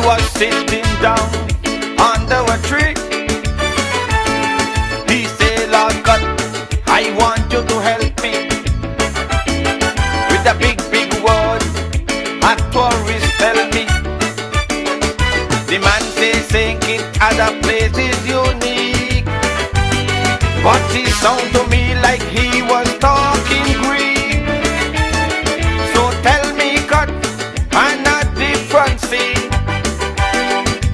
was sitting down under a tree. He said, Lord God, I want you to help me with a big, big word a tourist tell me. The man says saying it other place is unique, but it sound to me like he was talking Greek. So tell me, God, and a different thing.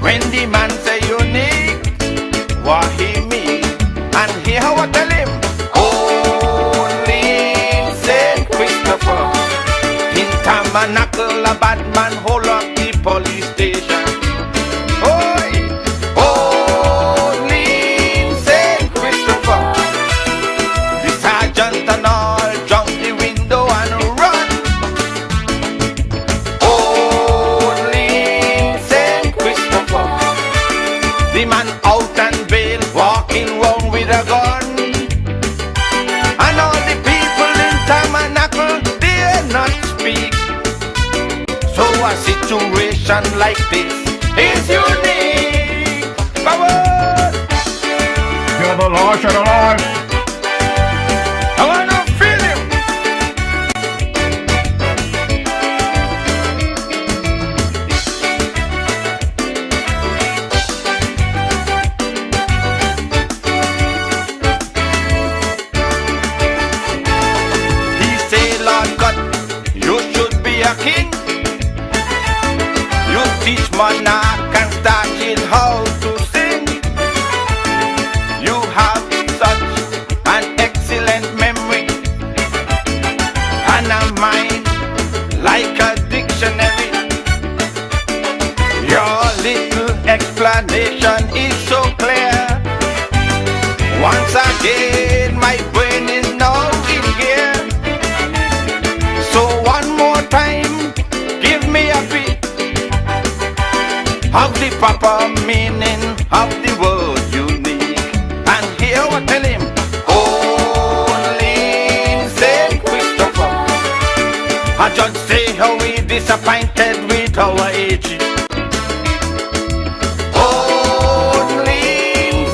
When the man say unique, what he mean? And here how I tell him, only Saint Christopher in Tabernacle, a bad man hold up the police station. Oi, only Saint Christopher, the sergeant and all jump the window and run. Only Saint Christopher, the man out and bail, walking round with a gun. And all the people in Tabernacle dare not speak. So a situation like this is unique. Power! You're the Lord, you're the Lord. I wanna feel him. He say, Lord God, you should be a king. You teach monarch and started how to sing. You have such an excellent memory and a mind like a dictionary. Your little explanation is so clear. Once again, my brain is now in gear. So one more time, give me a beat of the proper meaning of the word unique. And here I tell him, only Saint Christopher. I just say how we disappointed with our age. Only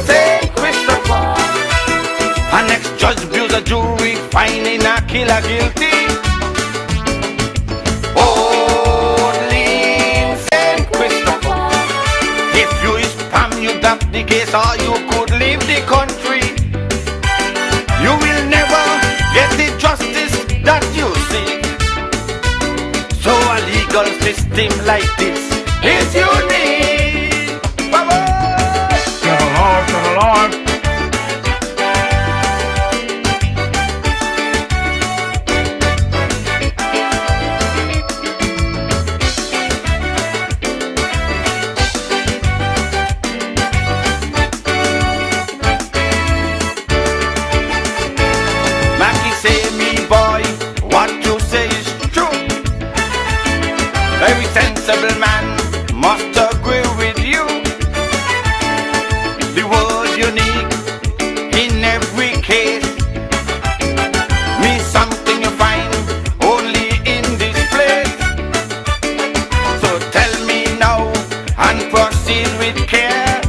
Saint Christopher. Our next judge views a jury finding a killer guilty. The case or you could leave the country. You will never get the justice that you seek. So a legal system like this is unique. Bye-bye. To the Lord, to the Lord. Every sensible man must agree with you. The word unique in every case means something you find only in this place. So tell me now and proceed with care.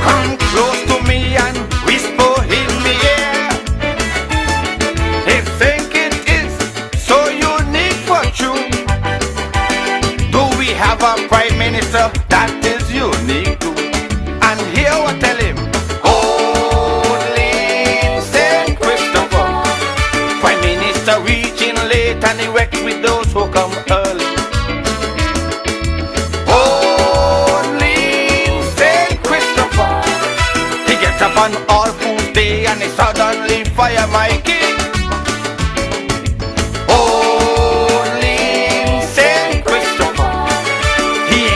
Come close to me and whisper in the air. If think it is so unique for you, we have a prime minister that is unique too. And here I tell him, only Saint Christopher, prime minister reaching late and he works with those who come early. Only Saint Christopher, he gets up on all Fool's Day and he suddenly fire my king.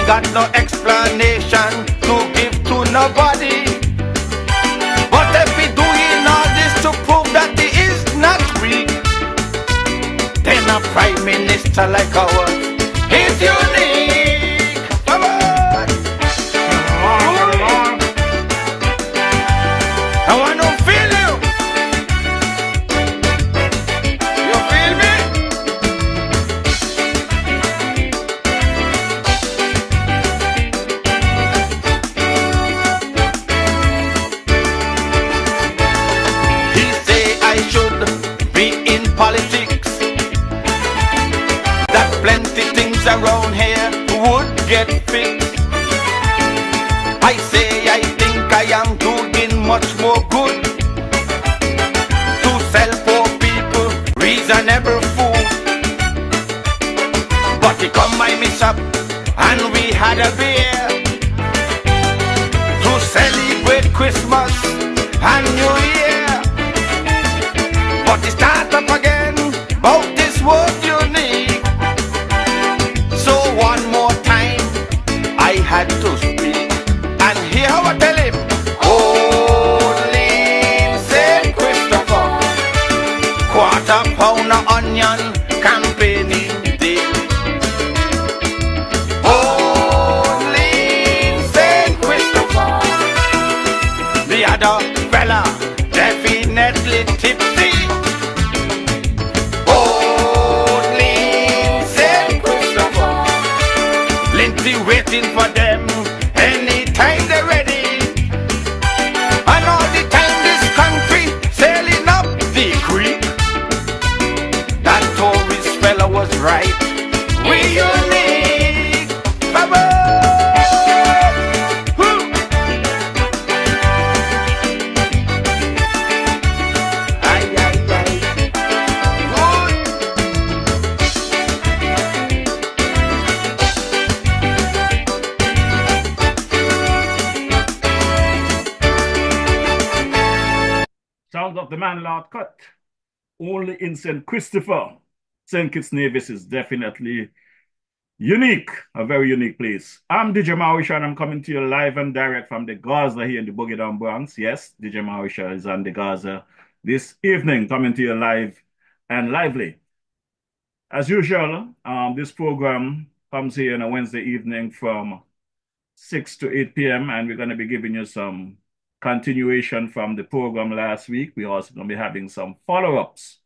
Got no explanation to give to nobody. But if we doing all this to prove that he is not weak, then a prime minister like ours is unique. Come on. I want to feel you. You feel me? around here would get fixed. I say I think I am doing much more good to sell poor people reasonable food. But he come by me shop and we had a beer to celebrate Christmas and New Year. But he start up again about this was unique. So one more time I had to speak, and here I tell him, only St. Christopher, quarter pound of onion campaigning day. Only St. Christopher, the other fella definitely tipsy. Waiting for them anytime they're ready. And all the time this country sailing up the creek. That tourist fella was right. We unique. Bye-bye. Sounds of the man Lord Cut. Only in St. Christopher. St. Kitts Nevis is definitely unique, a very unique place. I'm DJ Marisha and I'm coming to you live and direct from the Gaza here in the Boogie Down Bronx. Yes, DJ Marisha is on the Gaza this evening, coming to you live and lively. As usual, this program comes here on a Wednesday evening from 6 to 8 p.m. and we're going to be giving you some continuation from the program last week. We're also going to be having some follow-ups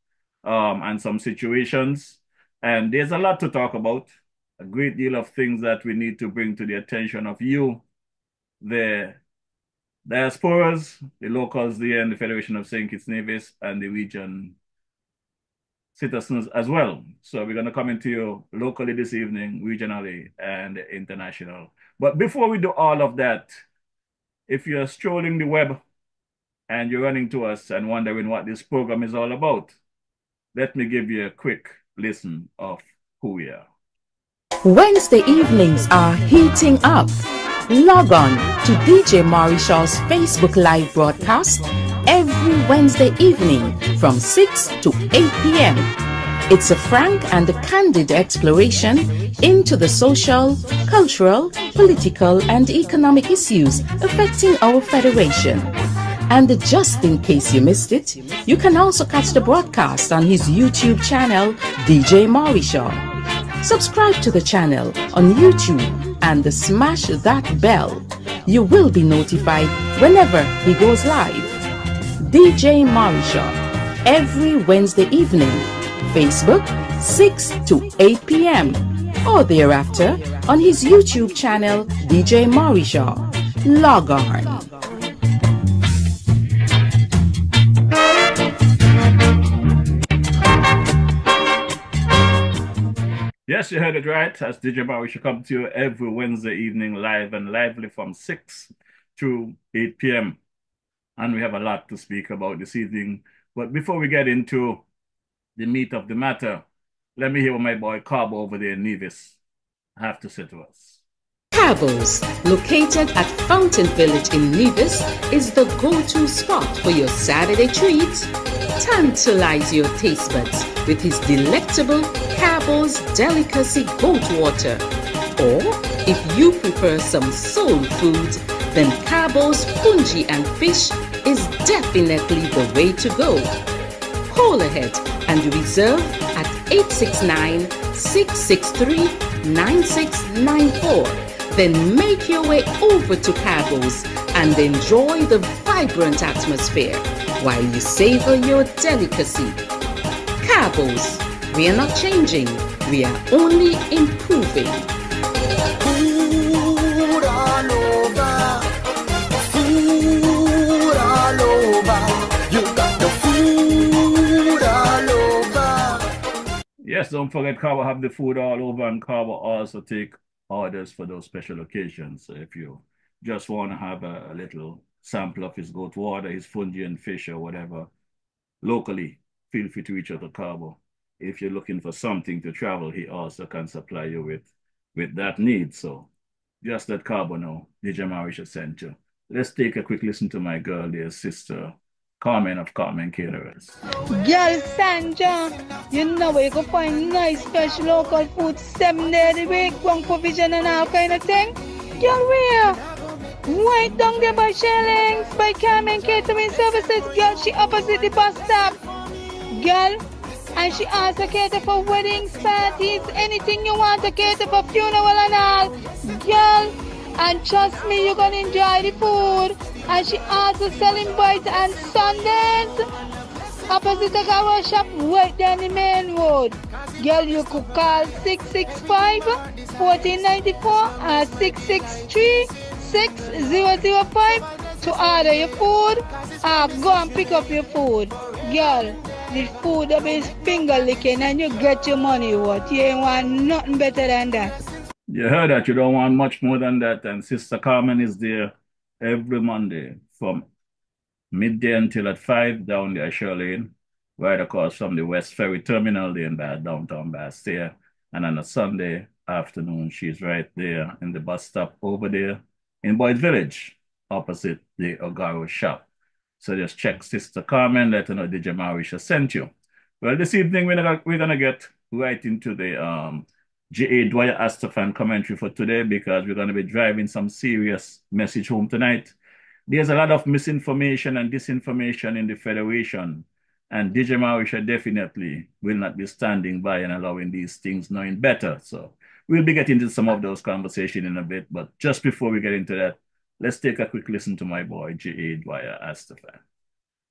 and some situations. And there's a lot to talk about, a great deal of things that we need to bring to the attention of you, the diasporas, the locals there, and the Federation of St. Kitts Nevis, and the region citizens as well. So we're going to come into you locally this evening, regionally, and international. But before we do all of that, if you're strolling the web and you're running to us and wondering what this program is all about, let me give you a quick listen of who we are. Wednesday evenings are heating up. Log on to DJ Marishaw's Facebook Live broadcast every Wednesday evening from 6 to 8 p.m. It's a frank and a candid exploration into the social, cultural, political, and economic issues affecting our federation. And just in case you missed it, you can also catch the broadcast on his YouTube channel, DJ Marishaw. Subscribe to the channel on YouTube and smash that bell. You will be notified whenever he goes live. DJ Marishaw, every Wednesday evening, Facebook 6 to 8 p.m. or thereafter on his YouTube channel, DJ Marishaw. Log on. Yes, you heard it right. As DJ Marishaw come to you every Wednesday evening live and lively from 6 to 8 p.m. And we have a lot to speak about this evening. But before we get into the meat of the matter, let me hear what my boy Cabo over there in Nevis have to say to us. Cabos, located at Fountain Village in Nevis, is the go-to spot for your Saturday treats. Tantalize your taste buds with his delectable Cabos Delicacy Goat Water. Or, if you prefer some soul food, then Cabos Punji and Fish is definitely the way to go. Call ahead and reserve at 869-663-9694. Then make your way over to Cabos and enjoy the vibrant atmosphere while you savor your delicacy. Cabos, we are not changing, we are only improving. Food all over, food all over. You got the food all over. yes, don't forget Carbo have the food all over, and Carbo also take orders for those special occasions. So if you just want to have a little sample of his goat water, his fungi and fish or whatever, locally, feel free to reach out to Carbo. If you're looking for something to travel, he also can supply you with that need. So just let Carbo know DJ Marisha sent you. Let's take a quick listen to my girl, dear sister, Carmen of Carmen Caterers. Girl Sanja, you know where you can find nice, fresh, local food 7 days a week, one provision and all kind of thing. Girl, where? Right down there by Shellings, by Carmen Catering Services. Girl, she opposite the bus stop. Girl, and she also cater for weddings, parties, anything you want to cater for, funeral and all. Girl, and trust me, you're gonna enjoy the food. And she also selling bites and sundaes. Opposite the car shop, right down the main road. Girl, you could call 665-1494 or 663-6005 to order your food or go and pick up your food. Girl, the food will be finger licking and you get your money worth. You ain't want nothing better than that. You heard that. You don't want much more than that. And Sister Carmen is there every Monday from midday until at 5 down there, Shirley, right across from the West Ferry Terminal there in downtown Bastia. And on a Sunday afternoon, she's right there in the bus stop over there in Boyd Village, opposite the Ogaro shop. So just check Sister Carmen, let her know DJ Marisha sent you. Well, this evening we're gonna get right into the J.A. Dwyer Astafan commentary for today, because we're going to be driving some serious message home tonight. There's a lot of misinformation and disinformation in the Federation, and DJ Marisha definitely will not be standing by and allowing these things, knowing better. So we'll be getting into some of those conversations in a bit, but just before we get into that, let's take a quick listen to my boy, J.A. Dwyer Astafan.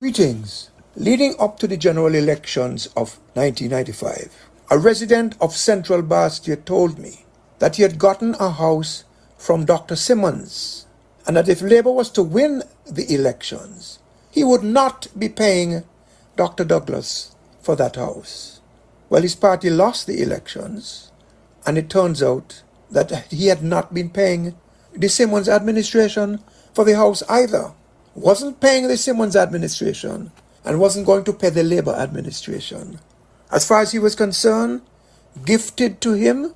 Greetings. Leading up to the general elections of 1995, a resident of Central Bastia told me that he had gotten a house from Dr. Simmons, and that if Labour was to win the elections, he would not be paying Dr. Douglas for that house. Well, his party lost the elections, and it turns out that he had not been paying the Simmons administration for the house either. Wasn't paying the Simmons administration and wasn't going to pay the Labour administration. As far as he was concerned, gifted to him,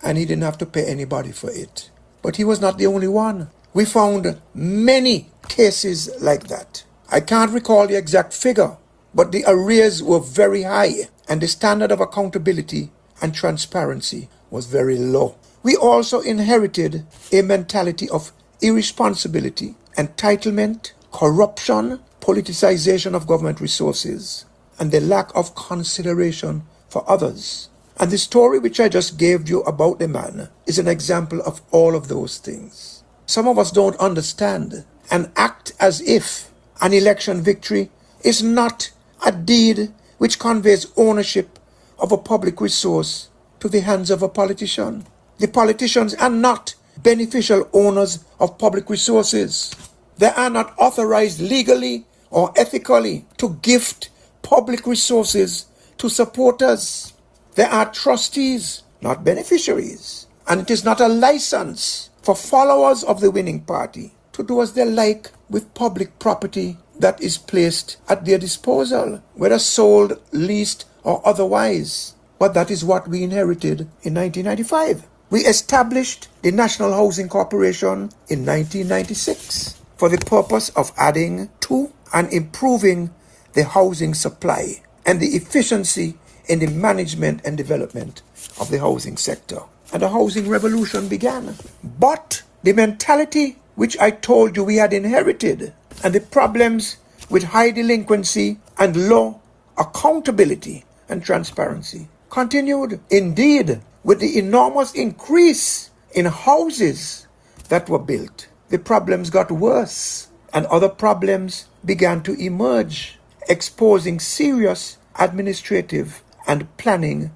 and he didn't have to pay anybody for it. But he was not the only one. We found many cases like that. I can't recall the exact figure, but the arrears were very high, and the standard of accountability and transparency was very low. We also inherited a mentality of irresponsibility, entitlement, corruption, politicization of government resources, and the lack of consideration for others. And the story which I just gave you about the man is an example of all of those things. Some of us don't understand and act as if an election victory is not a deed which conveys ownership of a public resource to the hands of a politician. The politicians are not beneficial owners of public resources. They are not authorized legally or ethically to gift public resources to supporters. They are trustees, not beneficiaries. And it is not a license for followers of the winning party to do as they like with public property that is placed at their disposal, whether sold, leased, or otherwise. But that is what we inherited in 1995. We established the National Housing Corporation in 1996 for the purpose of adding to and improving the housing supply and the efficiency in the management and development of the housing sector. And the housing revolution began. But the mentality which I told you we had inherited, and the problems with high delinquency and low accountability and transparency continued. Indeed, with the enormous increase in houses that were built, the problems got worse, and other problems began to emerge, exposing serious administrative and planning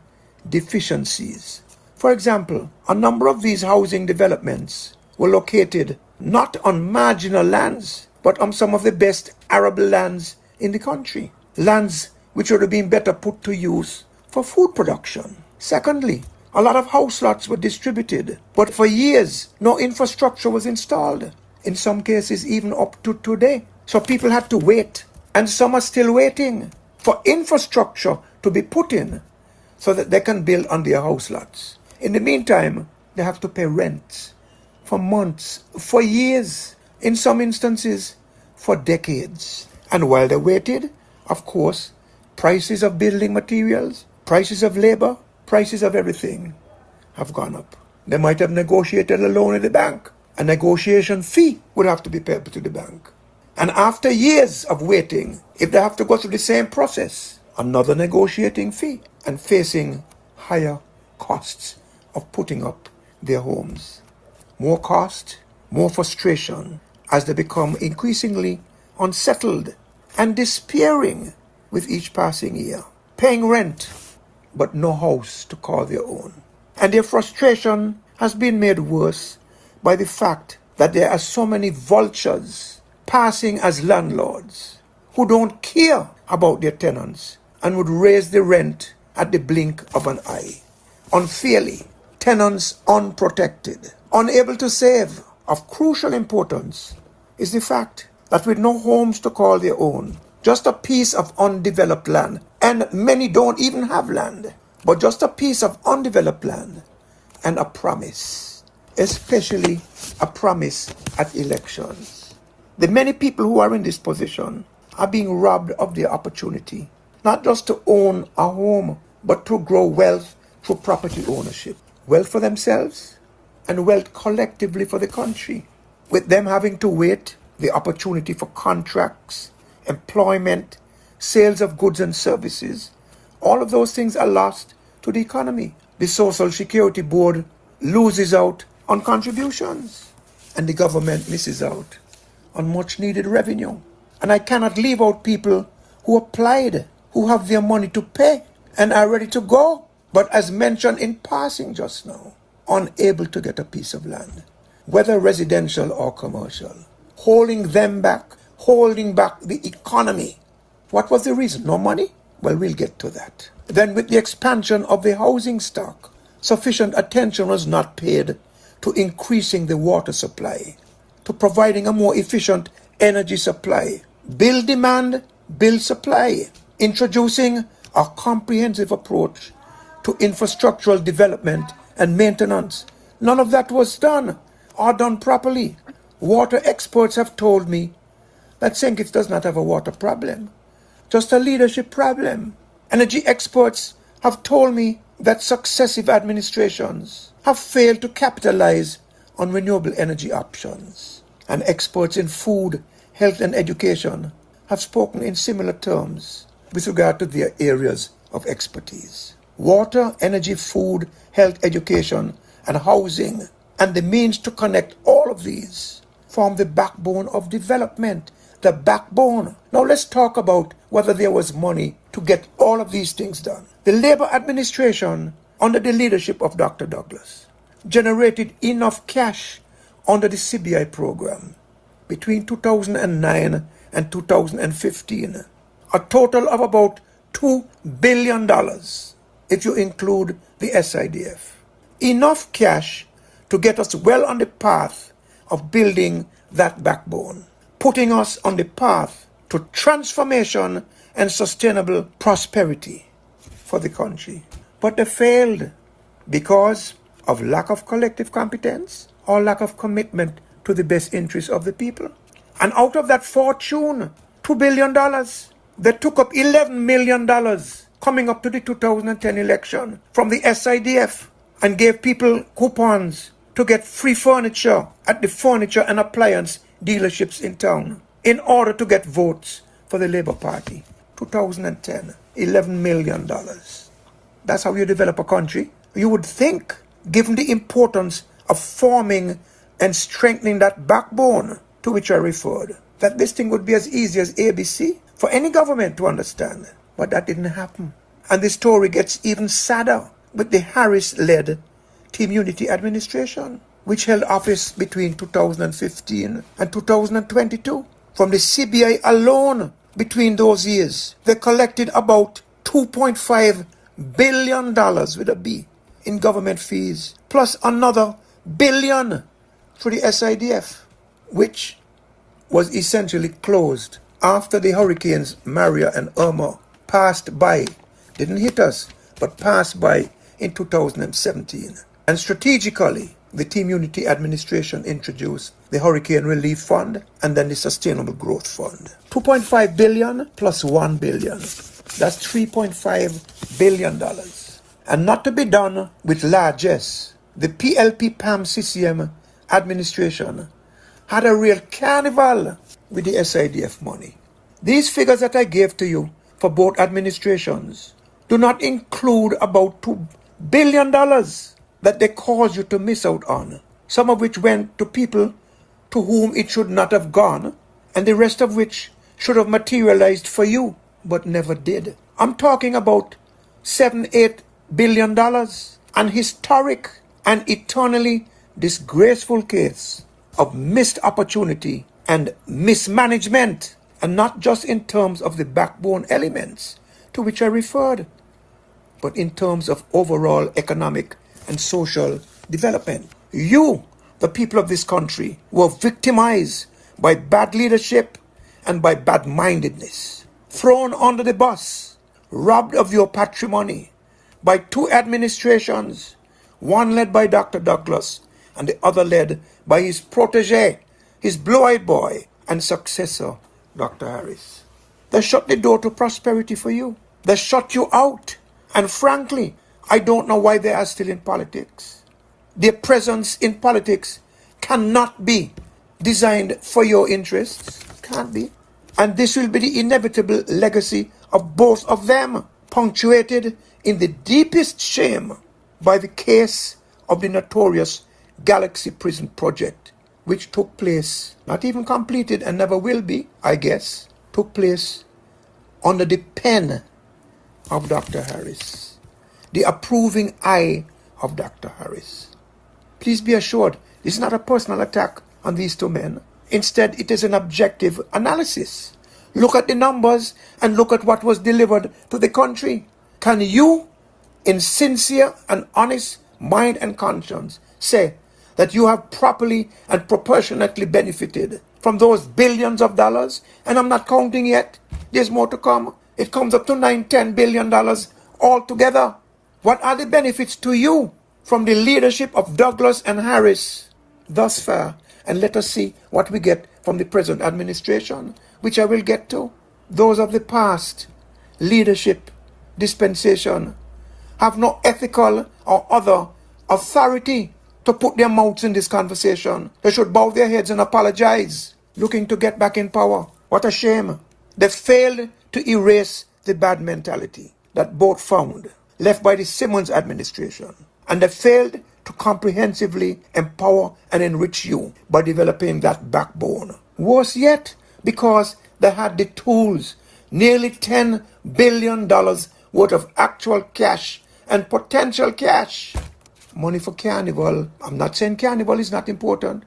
deficiencies. For example, a number of these housing developments were located not on marginal lands, but on some of the best arable lands in the country. Lands which would have been better put to use for food production. Secondly, a lot of house lots were distributed, but for years, no infrastructure was installed. In some cases, even up to today. So people had to wait, and some are still waiting for infrastructure to be put in so that they can build on their house lots. In the meantime, they have to pay rent for months, for years, in some instances, for decades. And while they waited, of course, prices of building materials, prices of labor, prices of everything have gone up. They might have negotiated a loan at the bank. A negotiation fee would have to be paid to the bank. And after years of waiting, if they have to go through the same process, another negotiating fee and facing higher costs of putting up their homes. More cost, more frustration as they become increasingly unsettled and despairing with each passing year. Paying rent, but no house to call their own. And their frustration has been made worse by the fact that there are so many vultures passing as landlords who don't care about their tenants and would raise the rent at the blink of an eye. Unfairly, tenants unprotected, unable to save. Of crucial importance is the fact that with no homes to call their own, just a piece of undeveloped land, and many don't even have land, but just a piece of undeveloped land and a promise, especially a promise at elections. The many people who are in this position are being robbed of their opportunity, not just to own a home, but to grow wealth through property ownership. Wealth for themselves and wealth collectively for the country. With them having to wait, the opportunity for contracts, employment, sales of goods and services, all of those things are lost to the economy. The Social Security Board loses out on contributions, and the government misses out on much needed revenue. And I cannot leave out people who applied, who have their money to pay and are ready to go, but as mentioned in passing just now, unable to get a piece of land, whether residential or commercial, holding them back, holding back the economy. What was the reason? No money? Well, we'll get to that. Then with the expansion of the housing stock, sufficient attention was not paid to increasing the water supply, to providing a more efficient energy supply. Build demand, build supply. Introducing a comprehensive approach to infrastructural development and maintenance. None of that was done or done properly. Water experts have told me that St. Kitts does not have a water problem, just a leadership problem. Energy experts have told me that successive administrations have failed to capitalize on renewable energy options. And experts in food, health and education have spoken in similar terms with regard to their areas of expertise. Water, energy, food, health, education and housing, and the means to connect all of these form the backbone of development. The backbone. Now let's talk about whether there was money to get all of these things done. The Labour administration, under the leadership of Dr. Douglas, generated enough cash under the CBI program between 2009 and 2015, a total of about $2 billion if you include the SIDF. Enough cash to get us well on the path of building that backbone, putting us on the path to transformation and sustainable prosperity for the country. But they failed because of lack of collective competence or lack of commitment to the best interests of the people. And out of that fortune, $2 billion, they took up $11 million coming up to the 2010 election from the SIDF and gave people coupons to get free furniture at the furniture and appliance dealerships in town in order to get votes for the Labour Party. 2010, $11 million. That's how you develop a country. You would think, given the importance of forming and strengthening that backbone to which I referred, that this thing would be as easy as ABC for any government to understand. But that didn't happen. And the story gets even sadder with the Harris-led Team Unity administration, which held office between 2015 and 2022. From the CBI alone, between those years, they collected about $2.5 billion with a B in government fees, plus another billion for the SIDF, which was essentially closed after the hurricanes Maria and Irma passed by, didn't hit us, but passed by in 2017. And strategically, the Team Unity administration introduced the Hurricane Relief Fund and then the Sustainable Growth Fund. 2.5 billion plus 1 billion. That's $3.5 billion. And not to be done with largesse, the PLP-PAM-CCM administration had a real carnival with the SIDF money. These figures that I gave to you for both administrations do not include about $2 billion that they caused you to miss out on, some of which went to people to whom it should not have gone, and the rest of which should have materialized for you, but never did. I'm talking about $7-8 billion, an historic and eternally disgraceful case of missed opportunity and mismanagement, and not just in terms of the backbone elements to which I referred, but in terms of overall economic and social development. You, the people of this country, were victimized by bad leadership and by bad-mindedness, thrown under the bus, robbed of your patrimony by two administrations, one led by Dr. Douglas and the other led by his protege, his blue-eyed boy and successor, Dr. Harris. They shut the door to prosperity for you. They shut you out. And frankly, I don't know why they are still in politics. Their presence in politics cannot be designed for your interests. Can't be. And this will be the inevitable legacy of both of them, punctuated in the deepest shame by the case of the notorious Galaxy Prison Project, which took place, not even completed and never will be, I guess, took place under the pen of Dr. Harris, the approving eye of Dr. Harris. Please be assured, this is not a personal attack on these two men. Instead, it is an objective analysis. Look at the numbers and look at what was delivered to the country. Can you, in sincere and honest mind and conscience, say that you have properly and proportionately benefited from those billions of dollars? And I'm not counting yet. There's more to come. It comes up to $9-10 billion altogether. What are the benefits to you from the leadership of Douglas and Harris thus far? And let us see what we get from the present administration, which I will get to. Those of the past leadership dispensation have no ethical or other authority to put their mouths in this conversation. They should bow their heads and apologize, looking to get back in power. What a shame. They failed to erase the bad mentality that both found, left by the Simmons administration. And they failed to comprehensively empower and enrich you by developing that backbone. Worse yet, because they had the tools, nearly $10 billion worth of actual cash and potential cash. Money for carnival. I'm not saying carnival is not important.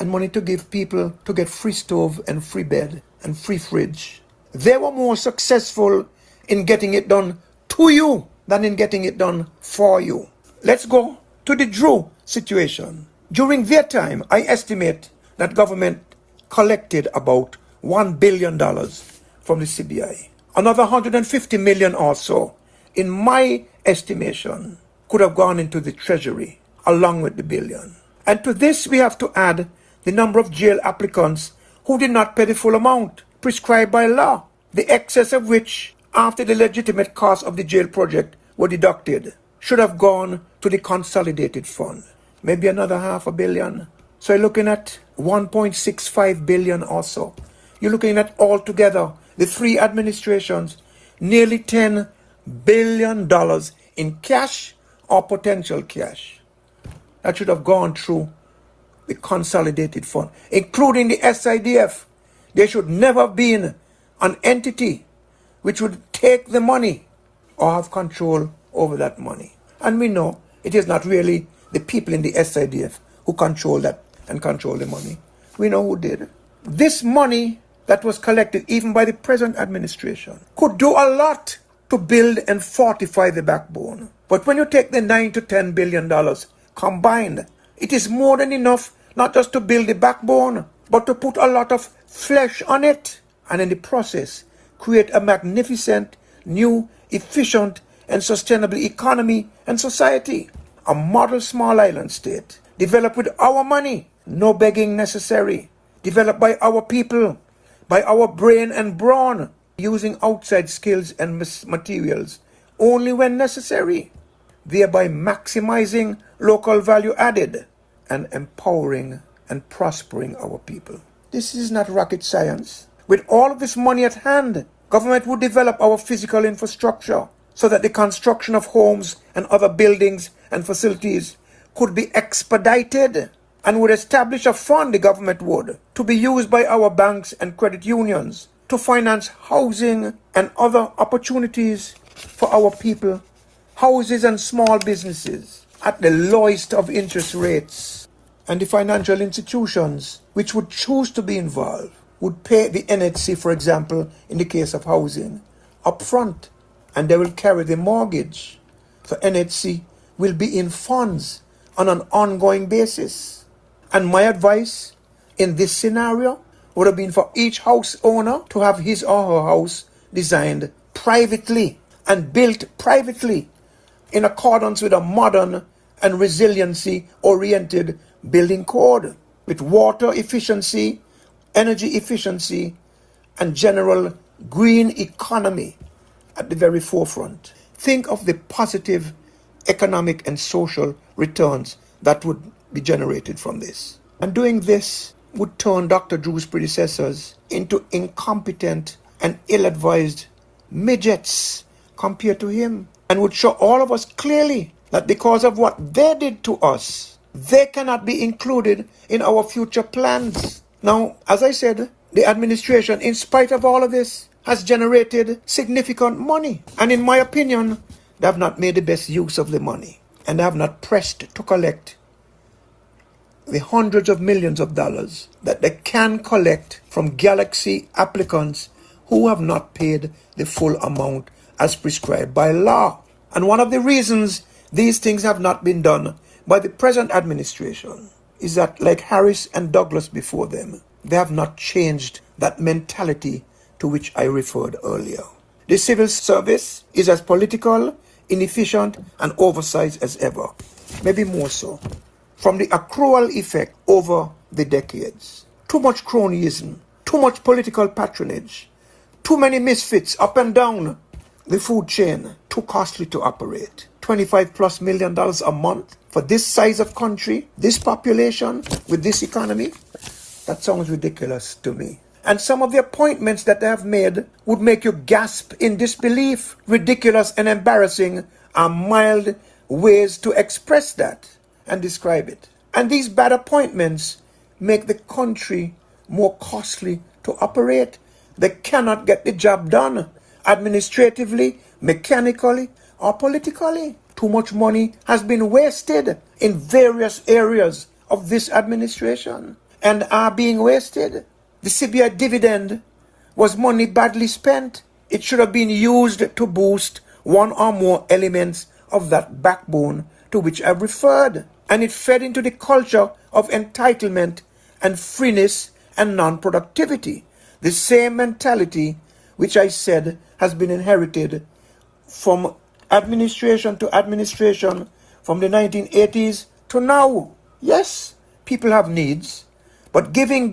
And money to give people to get free stove and free bed and free fridge. They were more successful in getting it done to you than in getting it done for you. Let's go to the Drew situation. During their time, I estimate that government collected about $1 billion from the CBI. Another $150 million or so, in my estimation, could have gone into the treasury along with the billion. And to this we have to add the number of jail applicants who did not pay the full amount prescribed by law, the excess of which, after the legitimate cost of the jail project were deducted, should have gone to the consolidated fund. Maybe another $500 million. So you're looking at $1.65 billion or so. You're looking at altogether, the three administrations, nearly $10 billion in cash or potential cash. That should have gone through the consolidated fund, including the SIDF. There should never have been an entity which would take the money or have control over that money. And we know it is not really the people in the SIDF who control that and control the money. We know who did. This money that was collected even by the present administration could do a lot to build and fortify the backbone. But when you take the $9 to $10 billion combined, it is more than enough not just to build the backbone, but to put a lot of flesh on it, and in the process create a magnificent, new, efficient, and sustainable economy and society. A model small island state, developed with our money, no begging necessary, developed by our people, by our brain and brawn, using outside skills and materials only when necessary, thereby maximizing local value added and empowering and prospering our people. This is not rocket science. With all of this money at hand, government would develop our physical infrastructure so that the construction of homes and other buildings and facilities could be expedited, and would establish a fund, the government would, to be used by our banks and credit unions to finance housing and other opportunities for our people, houses and small businesses at the lowest of interest rates. And the financial institutions which would choose to be involved would pay the NHC, for example, in the case of housing, upfront, and they will carry the mortgage. So NHC will be in funds on an ongoing basis. And my advice in this scenario would have been for each house owner to have his or her house designed privately and built privately in accordance with a modern and resiliency-oriented building code with water efficiency, energy efficiency, and general green economy at the very forefront. Think of the positive economic and social returns that would be generated from this. And doing this would turn Dr. Drew's predecessors into incompetent and ill-advised midgets compared to him, and would show all of us clearly that because of what they did to us, they cannot be included in our future plans. Now, as I said, the administration, in spite of all of this, has generated significant money. And in my opinion, they have not made the best use of the money. And they have not pressed to collect the hundreds of millions of dollars that they can collect from Galaxy applicants who have not paid the full amount as prescribed by law. And one of the reasons these things have not been done by the present administration is that, like Harris and Douglas before them, they have not changed that mentality to which I referred earlier. The civil service is as political, inefficient, and oversized as ever, maybe more so, from the accrual effect over the decades. Too much cronyism, too much political patronage, too many misfits up and down the food chain, too costly to operate. $25+ million a month for this size of country, this population, with this economy? That sounds ridiculous to me. And some of the appointments that they have made would make you gasp in disbelief. Ridiculous and embarrassing are mild ways to express that and describe it. And these bad appointments make the country more costly to operate. They cannot get the job done administratively, mechanically, or politically. Too much money has been wasted in various areas of this administration and are being wasted. The CBI dividend was money badly spent. It should have been used to boost one or more elements of that backbone to which I've referred. And it fed into the culture of entitlement and freeness and non-productivity. The same mentality which I said has been inherited from administration to administration from the 1980s to now. Yes, people have needs, but giving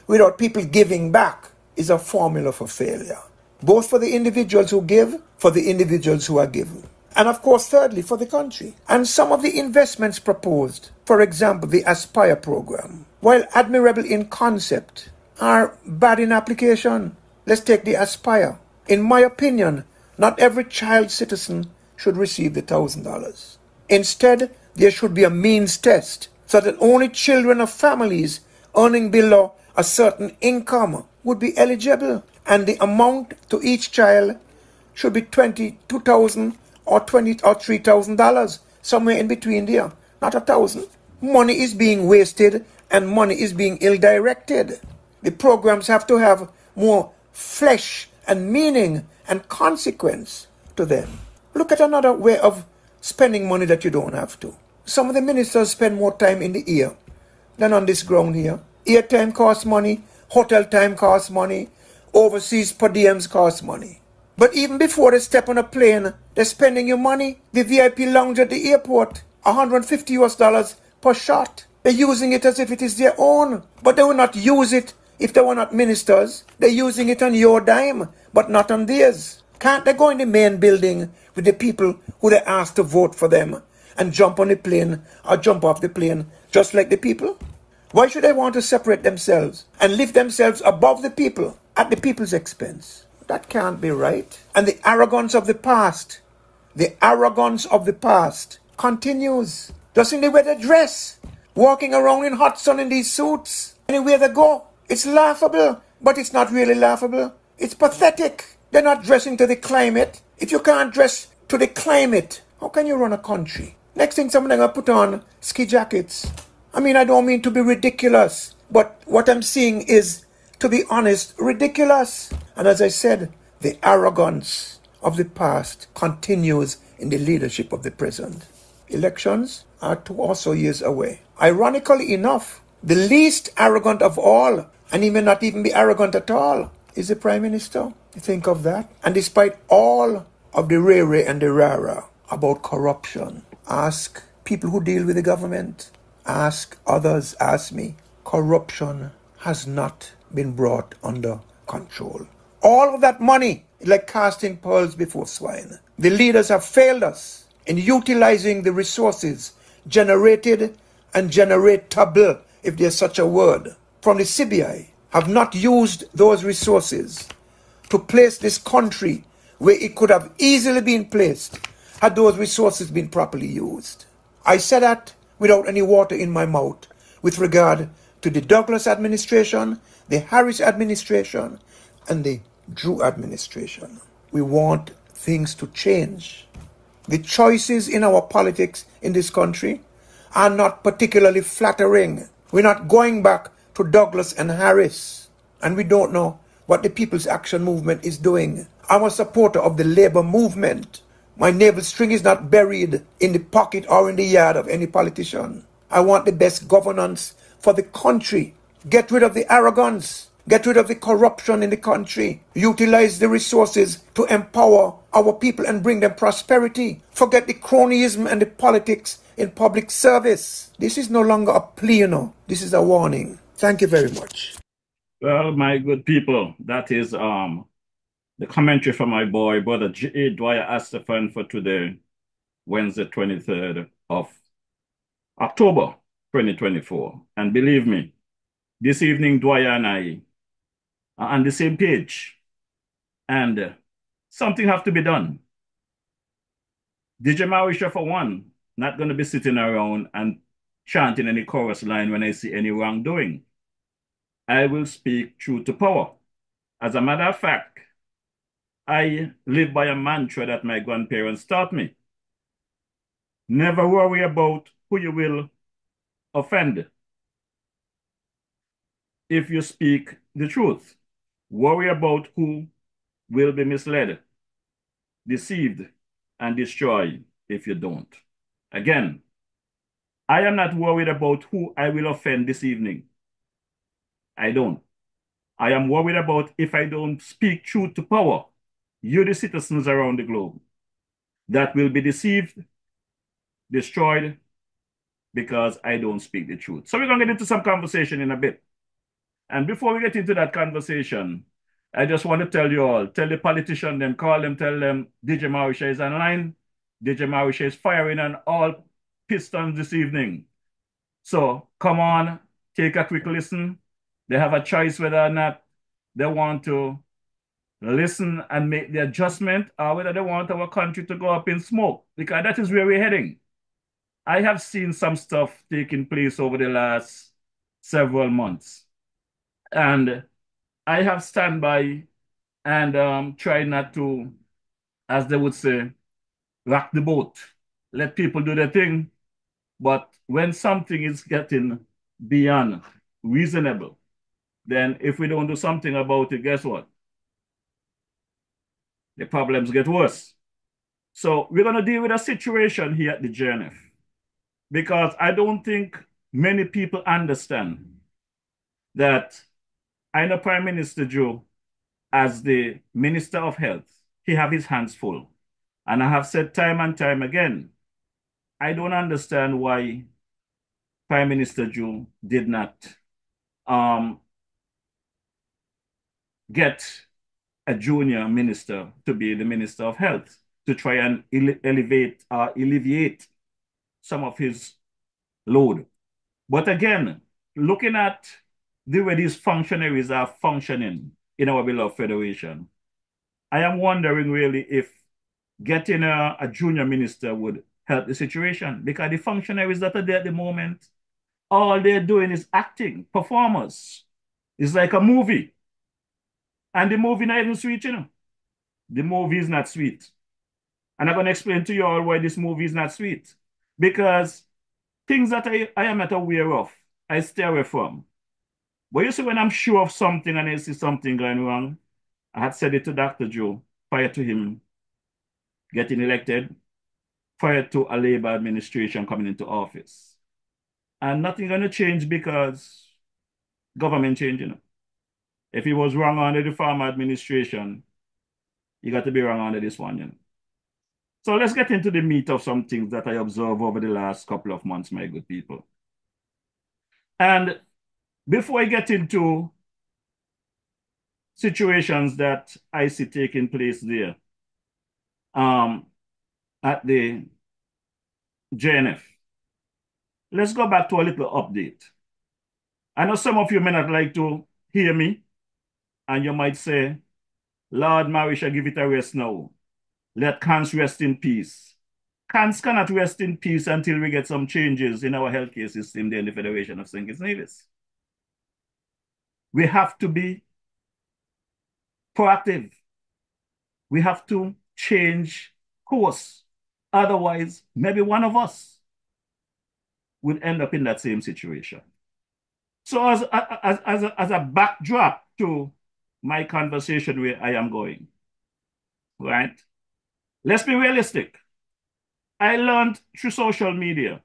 without people giving back is a formula for failure, both for the individuals who give, for the individuals who are given, and of course, thirdly, for the country. And some of the investments proposed, for example, the Aspire program, while admirable in concept, are bad in application. Let's take the Aspire. In my opinion, not every child citizen should receive the $1,000. Instead, there should be a means test so that only children of families earning below a certain income would be eligible, and the amount to each child should be $22,000 or $20,000 or $3,000, somewhere in between there, not $1,000. Money is being wasted and money is being ill-directed. The programs have to have more flesh and meaning and consequence to them. Look at another way of spending money that you don't have to. Some of the ministers spend more time in the air than on this ground here. Airtime costs money, hotel time costs money, overseas per diems cost money. But even before they step on a plane, they're spending your money. The VIP lounge at the airport, $150 per shot. They're using it as if it is their own. But they will not use it if they were not ministers. They're using it on your dime, but not on theirs. Can't they go in the main building with the people who they asked to vote for them and jump on the plane or jump off the plane just like the people? Why should they want to separate themselves and lift themselves above the people at the people's expense? That can't be right. And the arrogance of the past continues. Just in the way they dress, walking around in hot sun in these suits, anywhere they go. It's laughable, but it's not really laughable. It's pathetic. They're not dressing to the climate. If you can't dress to the climate, how can you run a country? Next thing, someone gonna put on ski jackets. I mean, I don't mean to be ridiculous, but what I'm seeing is, to be honest, ridiculous. And as I said, the arrogance of the past continues in the leadership of the present. Elections are 2 or so years away. Ironically enough, the least arrogant of all, and he may not even be arrogant at all, is the Prime Minister. You think of that? And despite all of the rare and the rara about corruption, ask people who deal with the government, ask others, ask me, corruption has not been brought under control. All of that money is like casting pearls before swine. The leaders have failed us in utilizing the resources generated and generatable, if there's such a word, from the CBI, have not used those resources to place this country where it could have easily been placed had those resources been properly used. I say that without any water in my mouth with regard to the Douglas administration, the Harris administration, and the Drew administration. We want things to change. The choices in our politics in this country are not particularly flattering. We're not going back to Douglas and Harris, and we don't know what the People's Action Movement is doing. I'm a supporter of the labor movement. My navel string is not buried in the pocket or in the yard of any politician. I want the best governance for the country. Get rid of the arrogance. Get rid of the corruption in the country. Utilize the resources to empower our people and bring them prosperity. Forget the cronyism and the politics in public service. This is no longer a plea, you know. This is a warning. Thank you very much. Well, my good people, that is the commentary from my boy, Brother J. Dwyer Astafan for today, Wednesday, 23rd of October, 2024. And believe me, this evening, Dwyer and I are on the same page. And something have to be done. DJ Marisha, for one, not going to be sitting around and chanting any chorus line when I see any wrongdoing. I will speak truth to power. As a matter of fact, I live by a mantra that my grandparents taught me. Never worry about who you will offend if you speak the truth. Worry about who will be misled, deceived, and destroyed if you don't. Again, I am not worried about who I will offend this evening. I don't. I am worried about if I don't speak truth to power, you, the citizens around the globe, that will be deceived, destroyed, because I don't speak the truth. So we're going to get into some conversation in a bit. And before we get into that conversation, I just want to tell you all, tell the politician, then call them, tell them DJ Marisha is online. DJ Marisha is firing on all pistons this evening. So come on, take a quick listen. They have a choice whether or not they want to listen and make the adjustment or whether they want our country to go up in smoke, because that is where we're heading. I have seen some stuff taking place over the last several months, and I have stand by and try not to, as they would say, rock the boat. Let people do their thing. But when something is getting beyond reasonable, then if we don't do something about it, guess what? the problems get worse. So we're going to deal with a situation here at the JNF because I don't think many people understand that I know Prime Minister Joe, as the Minister of Health, he have his hands full. And I have said time and time again, I don't understand why Prime Minister Joe did not get a junior minister to be the Minister of Health to try and alleviate some of his load. But again, looking at the way these functionaries are functioning in our beloved federation, I am wondering really if getting a junior minister would help the situation, because the functionaries that are there at the moment, all they're doing is acting, performers. It's like a movie. And the movie not even sweet, you know. The movie is not sweet. And I'm going to explain to you all why this movie is not sweet. Because things that I am not aware of, I stay away from. But you see, when I'm sure of something and I see something going wrong, I had said it to Dr. Joe prior to him getting elected, prior to a Labour administration coming into office. And nothing going to change because government changing. If he was wrong under the former administration, you got to be wrong under this one, you know. So let's get into the meat of some things that I observed over the last couple of months, my good people. And before I get into situations that I see taking place there at the JNF, let's go back to a little update. I know some of you may not like to hear me, and you might say, Lord Marisha, give it a rest now. Let CANS rest in peace. CANS cannot rest in peace until we get some changes in our healthcare system there in the Federation of St. Kitts Nevis. We have to be proactive. We have to change course. Otherwise, maybe one of us will end up in that same situation. So as a backdrop to my conversation where I am going, right? Let's be realistic. I learned through social media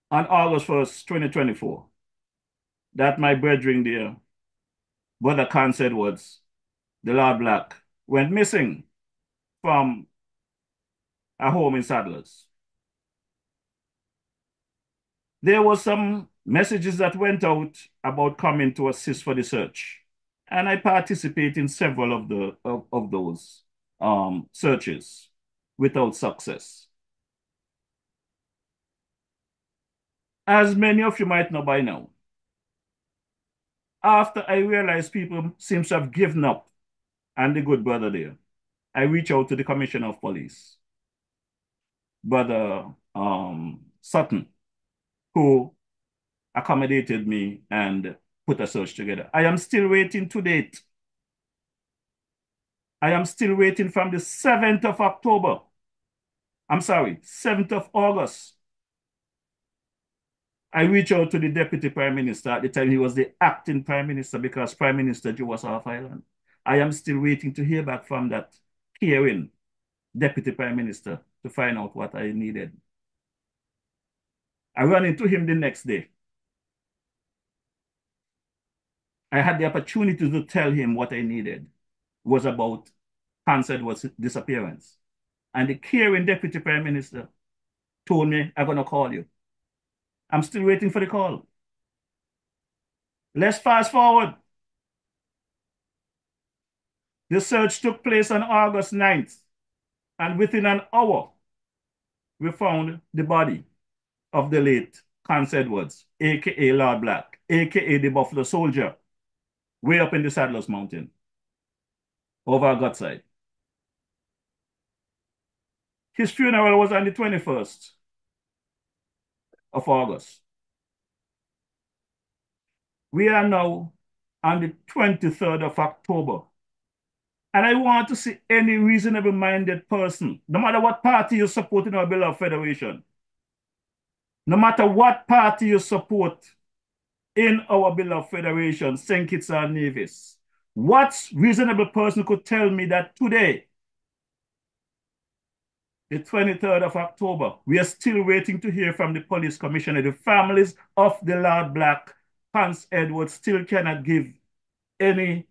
on August 1st, 2024, that my brethren there, Brother Khan Edwards, the Lord Black, went missing from a home in Saddlers. There were some messages that went out about coming to assist for the search, and I participate in several of those searches without success. As many of you might know by now, after I realized people seem to have given up and the good brother there, I reached out to the Commissioner of Police, Brother Sutton, who accommodated me and put a search together. I am still waiting to date. I am still waiting from the 7th of October. I'm sorry, 7th of August. I reached out to the Deputy Prime Minister. At the time, he was the acting Prime Minister because Prime Minister Joe was off island. I am still waiting to hear back from that hearing Deputy Prime Minister to find out what I needed. I ran into him the next day. I had the opportunity to tell him what I needed was about CANS Edwards' disappearance. And the caring Deputy Prime Minister told me, I'm going to call you. I'm still waiting for the call. Let's fast forward. The search took place on August 9th, and within an hour, we found the body of the late CANS Edwards, aka Lord Black, aka the Buffalo Soldier, way up in the Saddlers Mountain, over our gut side. His funeral was on the 21st of August. We are now on the 23rd of October. And I want to see any reasonable minded person, no matter what party you support in our beloved federation, no matter what party you support in our beloved federation, St. Kitts and Nevis, What reasonable person could tell me that today, the 23rd of October, we are still waiting to hear from the police commissioner? The families of the Lord Black, Hans Edwards, still cannot give any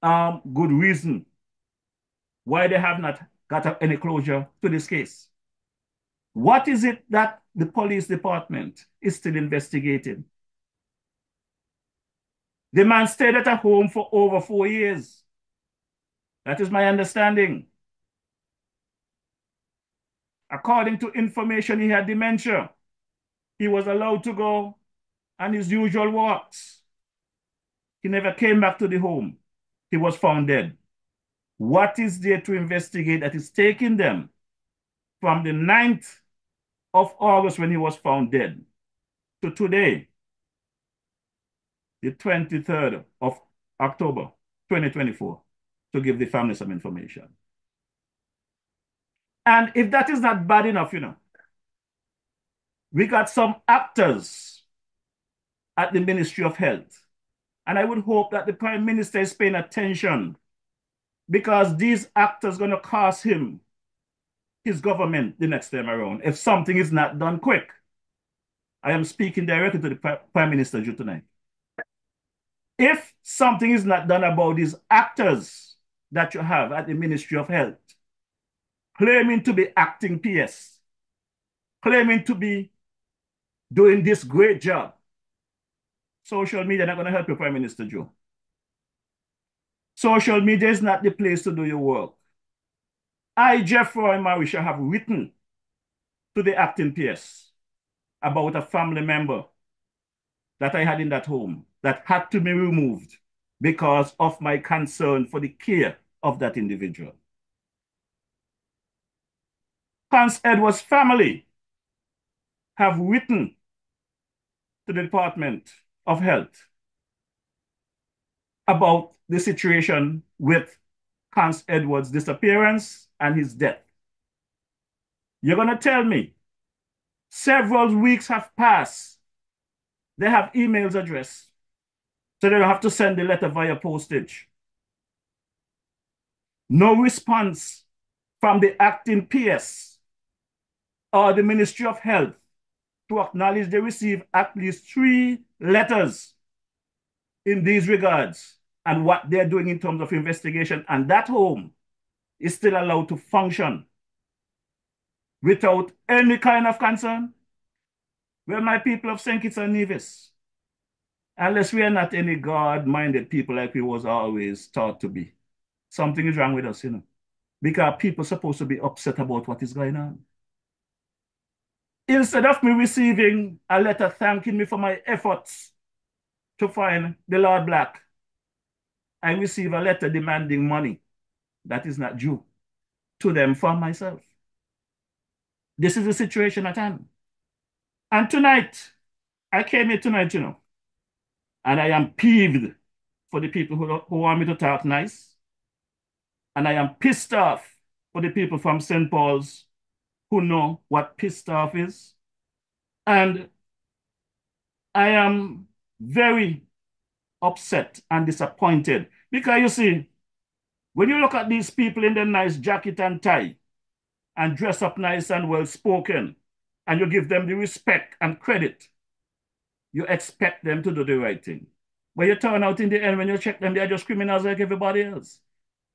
good reason why they have not got any closure to this case. What is it that the police department is still investigating? The man stayed at a home for over 4 years. That is my understanding. According to information, he had dementia. He was allowed to go on his usual walks. He never came back to the home. He was found dead. What is there to investigate that is taking them from the 9th of August when he was found dead to today, the 23rd of October, 2024, to give the family some information? And if that is not bad enough, we got some actors at the Ministry of Health. And I would hope that the Prime Minister is paying attention, because these actors are going to cost him his government the next time around if something is not done quick. I am speaking directly to the Prime Minister tonight. If something is not done about these actors that you have at the Ministry of Health, claiming to be acting PS, claiming to be doing this great job, social media is not going to help you, Prime Minister Joe. Social media is not the place to do your work. I, Jeffroy Marisha, have written to the acting PS about a family member that I had in that home that had to be removed because of my concern for the care of that individual. Hans Edwards' family have written to the Department of Health about the situation with Hans Edwards' disappearance and his death. You're going to tell me several weeks have passed. They have emails addressed, so they don't have to send the letter via postage. No response from the acting PS or the Ministry of Health to acknowledge they received at least 3 letters in these regards and what they're doing in terms of investigation. And that home is still allowed to function without any kind of concern. Well, my people of St. Kitts and Nevis, unless we are not any God-minded people like we was always taught to be, something is wrong with us, because people are supposed to be upset about what is going on. Instead of me receiving a letter thanking me for my efforts to find the Lord Black, I receive a letter demanding money that is not due to them from myself. This is the situation at hand. And tonight, I came here tonight, and I am peeved for the people who want me to talk nice. And I am pissed off for the people from St. Paul's who know what pissed off is. And I am very upset and disappointed because, you see, when you look at these people in their nice jacket and tie and dress up nice and well-spoken, and you give them the respect and credit, you expect them to do the right thing. But you turn out in the end, when you check them, they are just criminals like everybody else,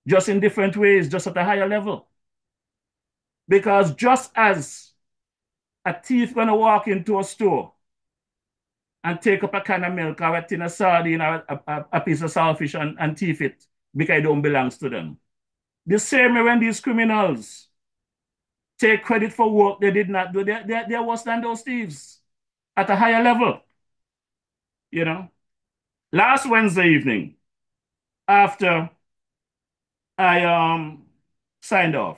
just in different ways, just at a higher level. Because just as a thief gonna walk into a store and take up a can of milk or a tin of sardine or a piece of saltfish and thief it because it don't belong to them, the same way when these criminals take credit for work they did not do, they're worse than those thieves at a higher level. Last Wednesday evening, after I signed off,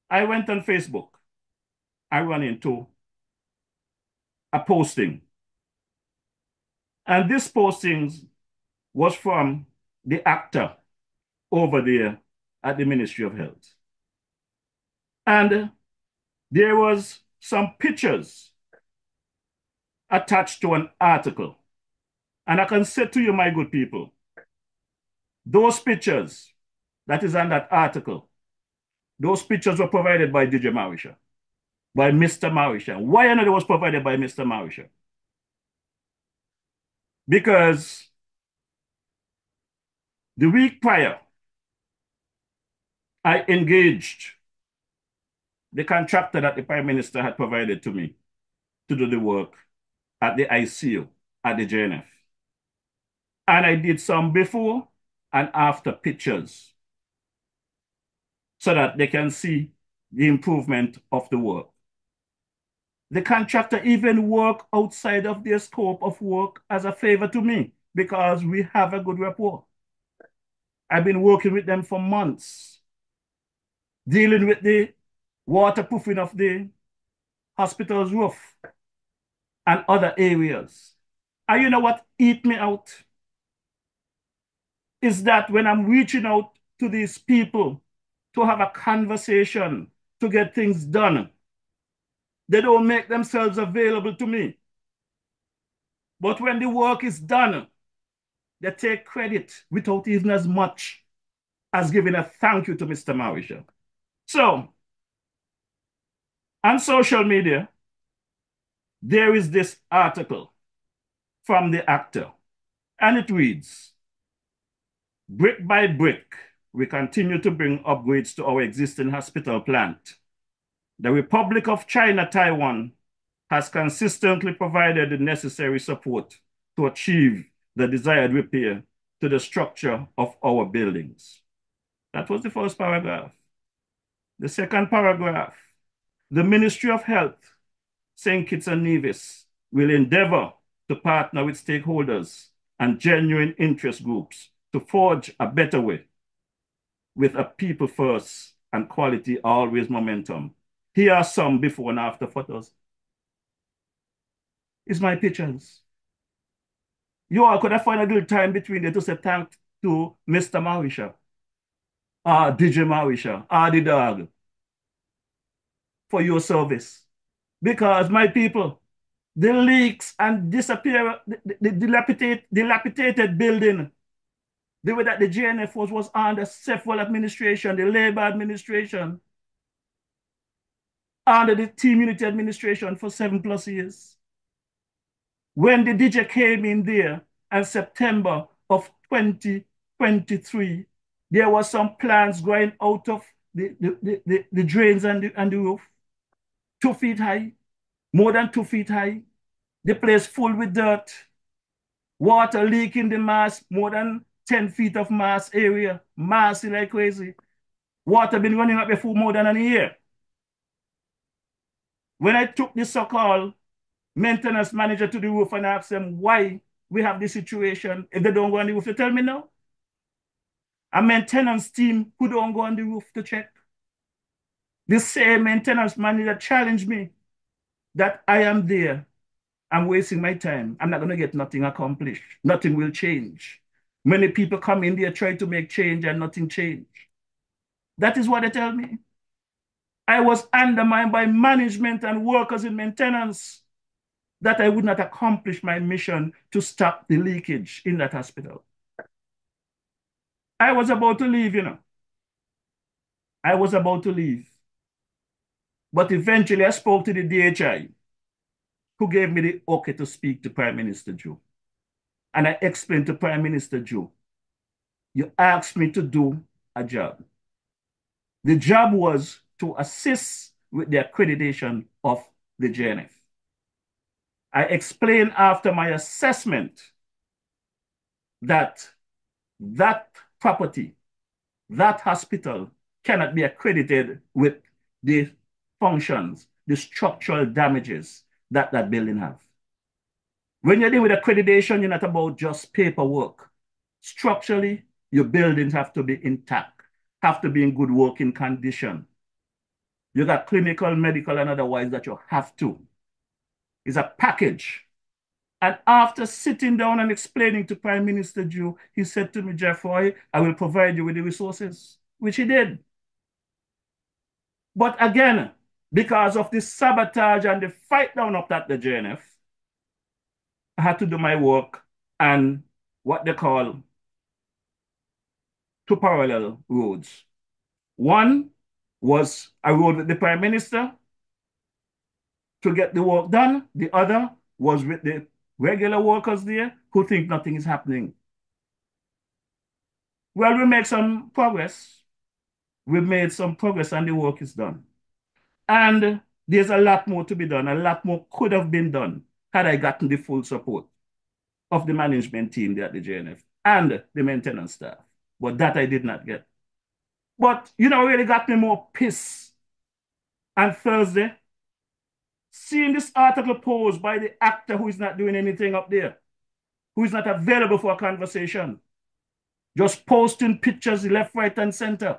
I went on Facebook. I ran into a posting. And this posting was from the actor over there at the Ministry of Health. And there was some pictures attached to an article. And I can say to you, my good people, Those pictures that is on that article, those pictures were provided by DJ Mawisha, by Mr. Mawisha. Why another was provided by Mr. Mawisha? Because the week prior, I engaged the contractor that the Prime Minister had provided to me to do the work at the ICU, at the JNF. And I did some before and after pictures so that they can see the improvement of the work. The contractor even worked outside of their scope of work as a favor to me because we have a good rapport. I've been working with them for months, dealing with the waterproofing of the hospital's roof and other areas. And you know what eat me out? Is that when I'm reaching out to these people to have a conversation, to get things done, they don't make themselves available to me. But when the work is done, they take credit without even as much as giving a thank you to Mr. Mawisha. So, on social media, there is this article from the actor, and it reads, "Brick by brick, we continue to bring upgrades to our existing hospital plant. The Republic of China, Taiwan, has consistently provided the necessary support to achieve the desired repair to the structure of our buildings." That was the first paragraph. The second paragraph, "The Ministry of Health, St. Kitts and Nevis, will endeavor to partner with stakeholders and genuine interest groups to forge a better way with a people first and quality always momentum. Here are some before and after photos." It's my pictures. You all could have found a little time between there to say thank to Mr. Mawisha, DJ Mawisha, the dog, for your service. Because my people, the leaks and the dilapidated building, the way that the JNF was under several administration, the Labour administration, under the Team Unity administration for 7+ years. When the DJ came in there in September of 2023, there was some plants going out of the drains and the roof, 2 feet high, more than 2 feet high. The place full with dirt, water leaking the mass, more than 10 feet of mass area, massy like crazy. Water been running up there for more than a year. When I took the so-called maintenance manager to the roof and asked them why we have this situation, if they don't go on the roof, they tell me no. A maintenance team who don't go on the roof to check. The same maintenance manager challenged me that I am there. I'm wasting my time. I'm not going to get nothing accomplished. Nothing will change. Many people come in there, try to make change, and nothing changed. That is what they tell me. I was undermined by management and workers in maintenance that I would not accomplish my mission to stop the leakage in that hospital. I was about to leave, you know. I was about to leave. But eventually I spoke to the DHI, who gave me the okay to speak to Prime Minister Joe. And I explained to Prime Minister Joe, you asked me to do a job. The job was to assist with the accreditation of the JNF. I explained after my assessment that that property, that hospital cannot be accredited with the functions, the structural damages that that building have. When you're dealing with accreditation, you're not about just paperwork. Structurally, your buildings have to be intact, have to be in good working condition. You got clinical, medical, and otherwise that you have to. It's a package. And after sitting down and explaining to Prime Minister Joe, he said to me, Jeffrey, I will provide you with the resources, which he did. But again, because of the sabotage and the fight down of that, the JNF, I had to do my work and what they call two parallel roads. One was a road with the Prime Minister to get the work done. The other was with the regular workers there who think nothing is happening. Well, we make some progress. We've made some progress and the work is done. And there's a lot more to be done. A lot more could have been done had I gotten the full support of the management team there at the JNF and the maintenance staff. But that I did not get. But, you know, really got me more pissed on Thursday, seeing this article posed by the actor who is not doing anything up there, who is not available for a conversation, just posting pictures left, right, and center.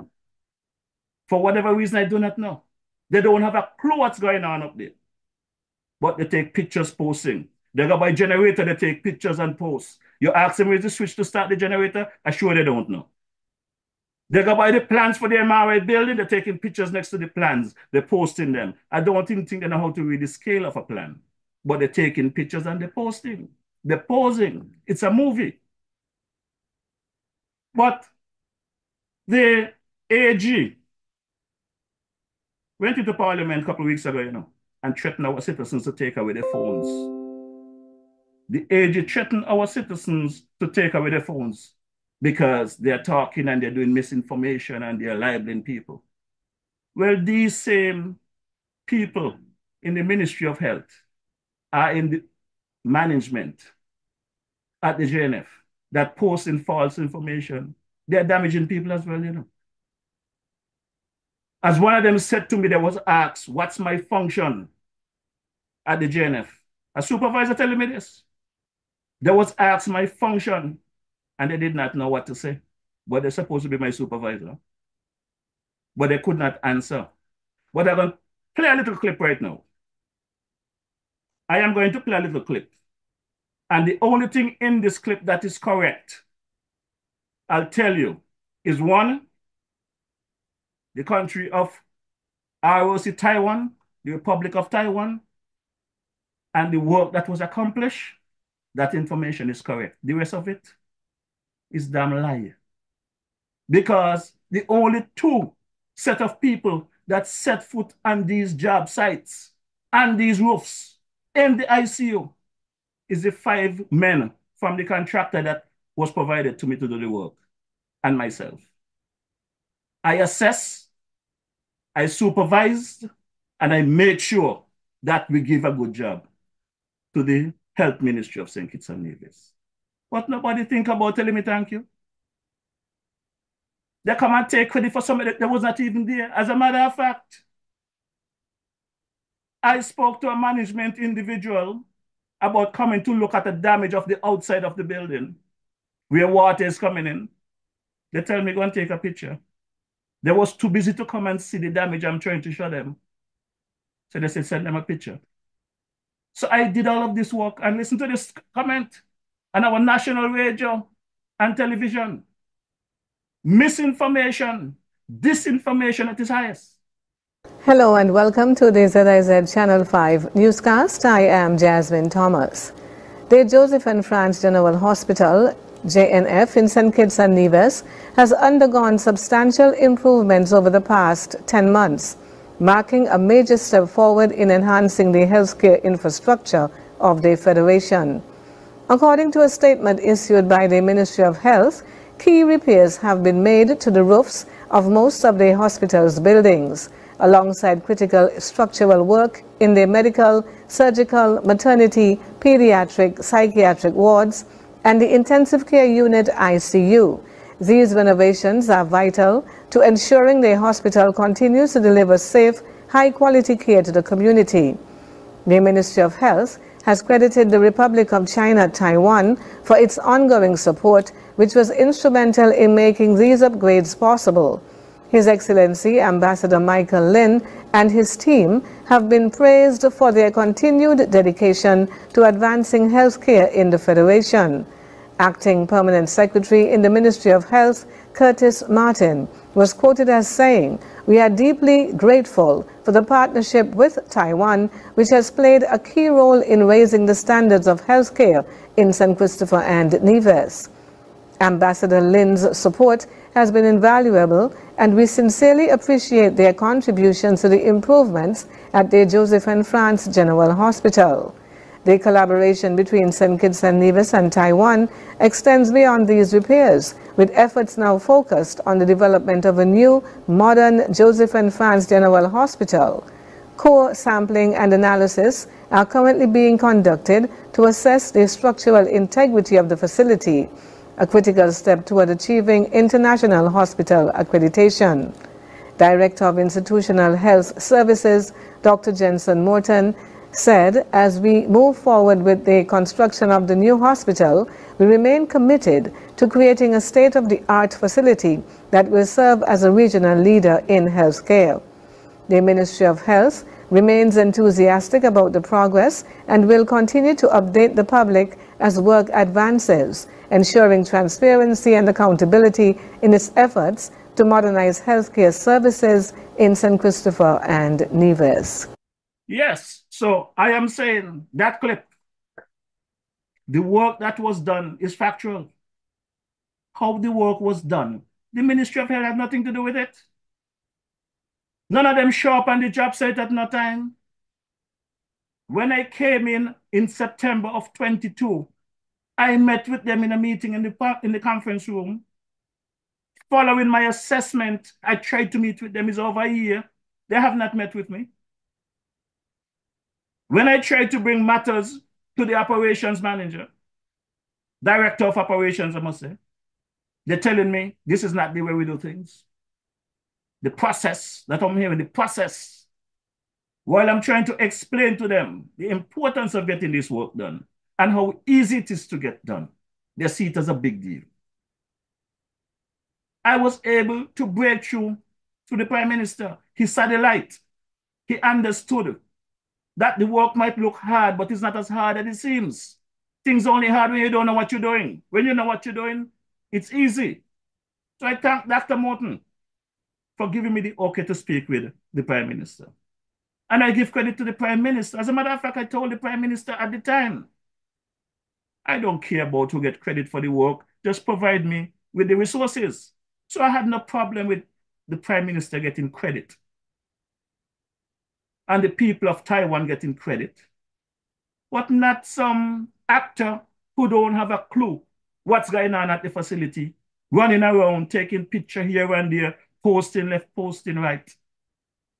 For whatever reason, I do not know. They don't have a clue what's going on up there. But they take pictures posting. They go by generator, they take pictures and post. You ask them where's the switch to start the generator, I'm sure they don't know. They go by the plans for the MRI building, they're taking pictures next to the plans, they're posting them. I don't even think they know how to read the scale of a plan. But they're taking pictures and they're posting. They're posing. It's a movie. But the AG went into Parliament a couple of weeks ago, you know, and threatened our citizens to take away their phones. The AG threatened our citizens to take away their phones because they're talking and they're doing misinformation and they're libeling people. Well, these same people in the Ministry of Health are in the management at the JNF that posting false information. They're damaging people as well, you know. As one of them said to me, they was asked, what's my function at the JNF? A supervisor telling me this. They was asked my function and they did not know what to say. But they're supposed to be my supervisor. But they could not answer. But I'm going to play a little clip right now. I am going to play a little clip. And the only thing in this clip that is correct, I'll tell you, is one, the country of ROC Taiwan, the Republic of Taiwan, and the work that was accomplished, that information is correct. The rest of it is damn lie. Because the only two set of people that set foot on these job sites and these roofs in the ICU is the 5 men from the contractor that was provided to me to do the work and myself. I assess, I supervised, and I made sure that we give a good job to the Health Ministry of St. Kitts and Nevis. But nobody think about telling me thank you. They come and take credit for somebody that was not even there. As a matter of fact, I spoke to a management individual about coming to look at the damage of the outside of the building where water is coming in. They tell me, go and take a picture. They was too busy to come and see the damage I'm trying to show them. So they said, send them a picture. So I did all of this work and listen to this comment on our national radio and television. Misinformation, disinformation at its highest. Hello and welcome to the ZIZ Channel 5 newscast. I am Jasmine Thomas. The Joseph and Franz General Hospital, JNF, in St. Kitts and Nevis has undergone substantial improvements over the past 10 months, marking a major step forward in enhancing the healthcare infrastructure of the Federation. According to a statement issued by the Ministry of Health, key repairs have been made to the roofs of most of the hospital's buildings, alongside critical structural work in the medical, surgical, maternity, pediatric, psychiatric wards, and the intensive care unit ICU. These renovations are vital to ensuring the hospital continues to deliver safe, high-quality care to the community. The Ministry of Health has credited the Republic of China, Taiwan, for its ongoing support, which was instrumental in making these upgrades possible. His Excellency Ambassador Michael Lin and his team have been praised for their continued dedication to advancing healthcare in the Federation. Acting Permanent Secretary in the Ministry of Health, Curtis Martin, was quoted as saying, "We are deeply grateful for the partnership with Taiwan, which has played a key role in raising the standards of healthcare in St. Christopher and Nevis." Ambassador Lin's support has been invaluable, and we sincerely appreciate their contributions to the improvements at the Joseph and France General Hospital. The collaboration between St. Kitts and Nevis and Taiwan extends beyond these repairs, with efforts now focused on the development of a new, modern Joseph and France General Hospital. Core sampling and analysis are currently being conducted to assess the structural integrity of the facility, a critical step toward achieving international hospital accreditation. Director of Institutional Health Services, Dr. Jensen Morton, said, as we move forward with the construction of the new hospital, we remain committed to creating a state-of-the-art facility that will serve as a regional leader in healthcare. The Ministry of Health remains enthusiastic about the progress and will continue to update the public as work advances, ensuring transparency and accountability in its efforts to modernize healthcare services in St. Christopher and Nevis. Yes, so I am saying that clip, the work that was done is factual. How the work was done, the Ministry of Health had nothing to do with it. None of them show up on the job site at no time. When I came in September of 22, I met with them in a meeting in the conference room. Following my assessment, I tried to meet with them. It's over a year. They have not met with me. When I tried to bring matters to the operations manager, director of operations, I must say, they're telling me this is not the way we do things. The process that I'm hearing, the process, while I'm trying to explain to them the importance of getting this work done and how easy it is to get done, they see it as a big deal. I was able to break through to the Prime Minister. He saw the light. He understood that the work might look hard, but it's not as hard as it seems. Things are only hard when you don't know what you're doing. When you know what you're doing, it's easy. So I thank Dr. Morton for giving me the okay to speak with the Prime Minister. And I give credit to the Prime Minister. As a matter of fact, I told the Prime Minister at the time, I don't care about who get credit for the work, just provide me with the resources. So I had no problem with the Prime Minister getting credit and the people of Taiwan getting credit, but not some actor who don't have a clue what's going on at the facility, running around, taking picture here and there, posting left, posting right,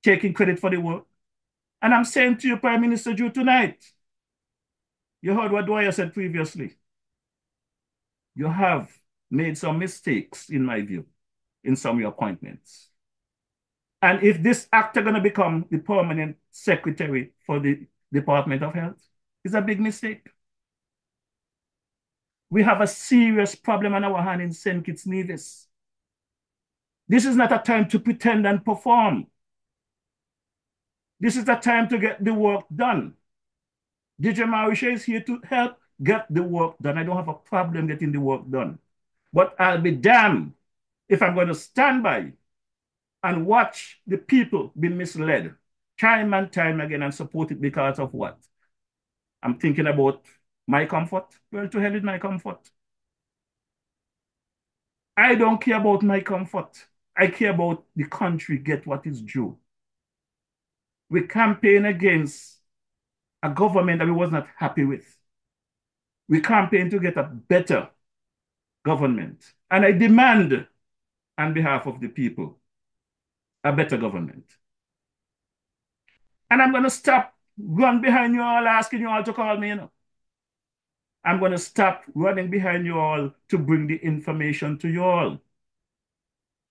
taking credit for the work. And I'm saying to you, Prime Minister Drew, tonight, you heard what Dwyer said previously. You have made some mistakes, in my view, in some of your appointments. And if this actor going to become the permanent secretary for the Department of Health, it's a big mistake. We have a serious problem on our hand in St. Kitts Nevis. This is not a time to pretend and perform. This is a time to get the work done. DJ Marisha is here to help get the work done. I don't have a problem getting the work done. But I'll be damned if I'm going to stand by and watch the people be misled time and time again and support it because of what? I'm thinking about my comfort. Well, to hell with my comfort. I don't care about my comfort. I care about the country get what is due. We campaign against a government that we was not happy with. We campaign to get a better government. And I demand on behalf of the people a better government. And I'm going to stop run behind you all, asking you all to call me, I'm going to stop running behind you all to bring the information to you all.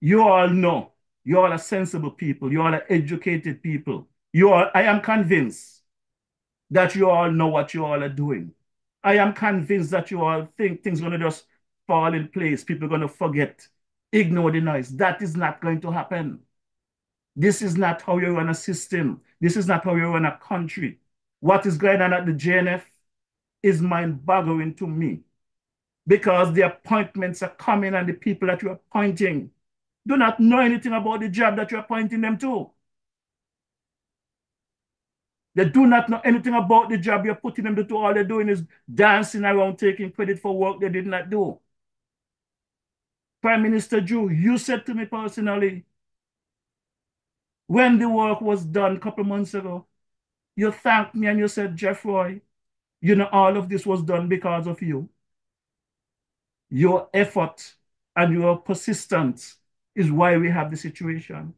You all know. You all are sensible people. You all are educated people. I am convinced that you all know what you all are doing. I am convinced that you all think things are going to just fall in place. People are going to forget, ignore the noise. That is not going to happen. This is not how you run a system. This is not how you run a country. What is going on at the JNF is mind-boggling to me, because the appointments are coming and the people that you're appointing do not know anything about the job that you're appointing them to. They do not know anything about the job you're putting them to do. All they're doing is dancing around, taking credit for work they did not do. Prime Minister Drew, you said to me personally, when the work was done a couple months ago, you thanked me and you said, Jeff Roy, you know, all of this was done because of you. Your effort and your persistence is why we have the situation.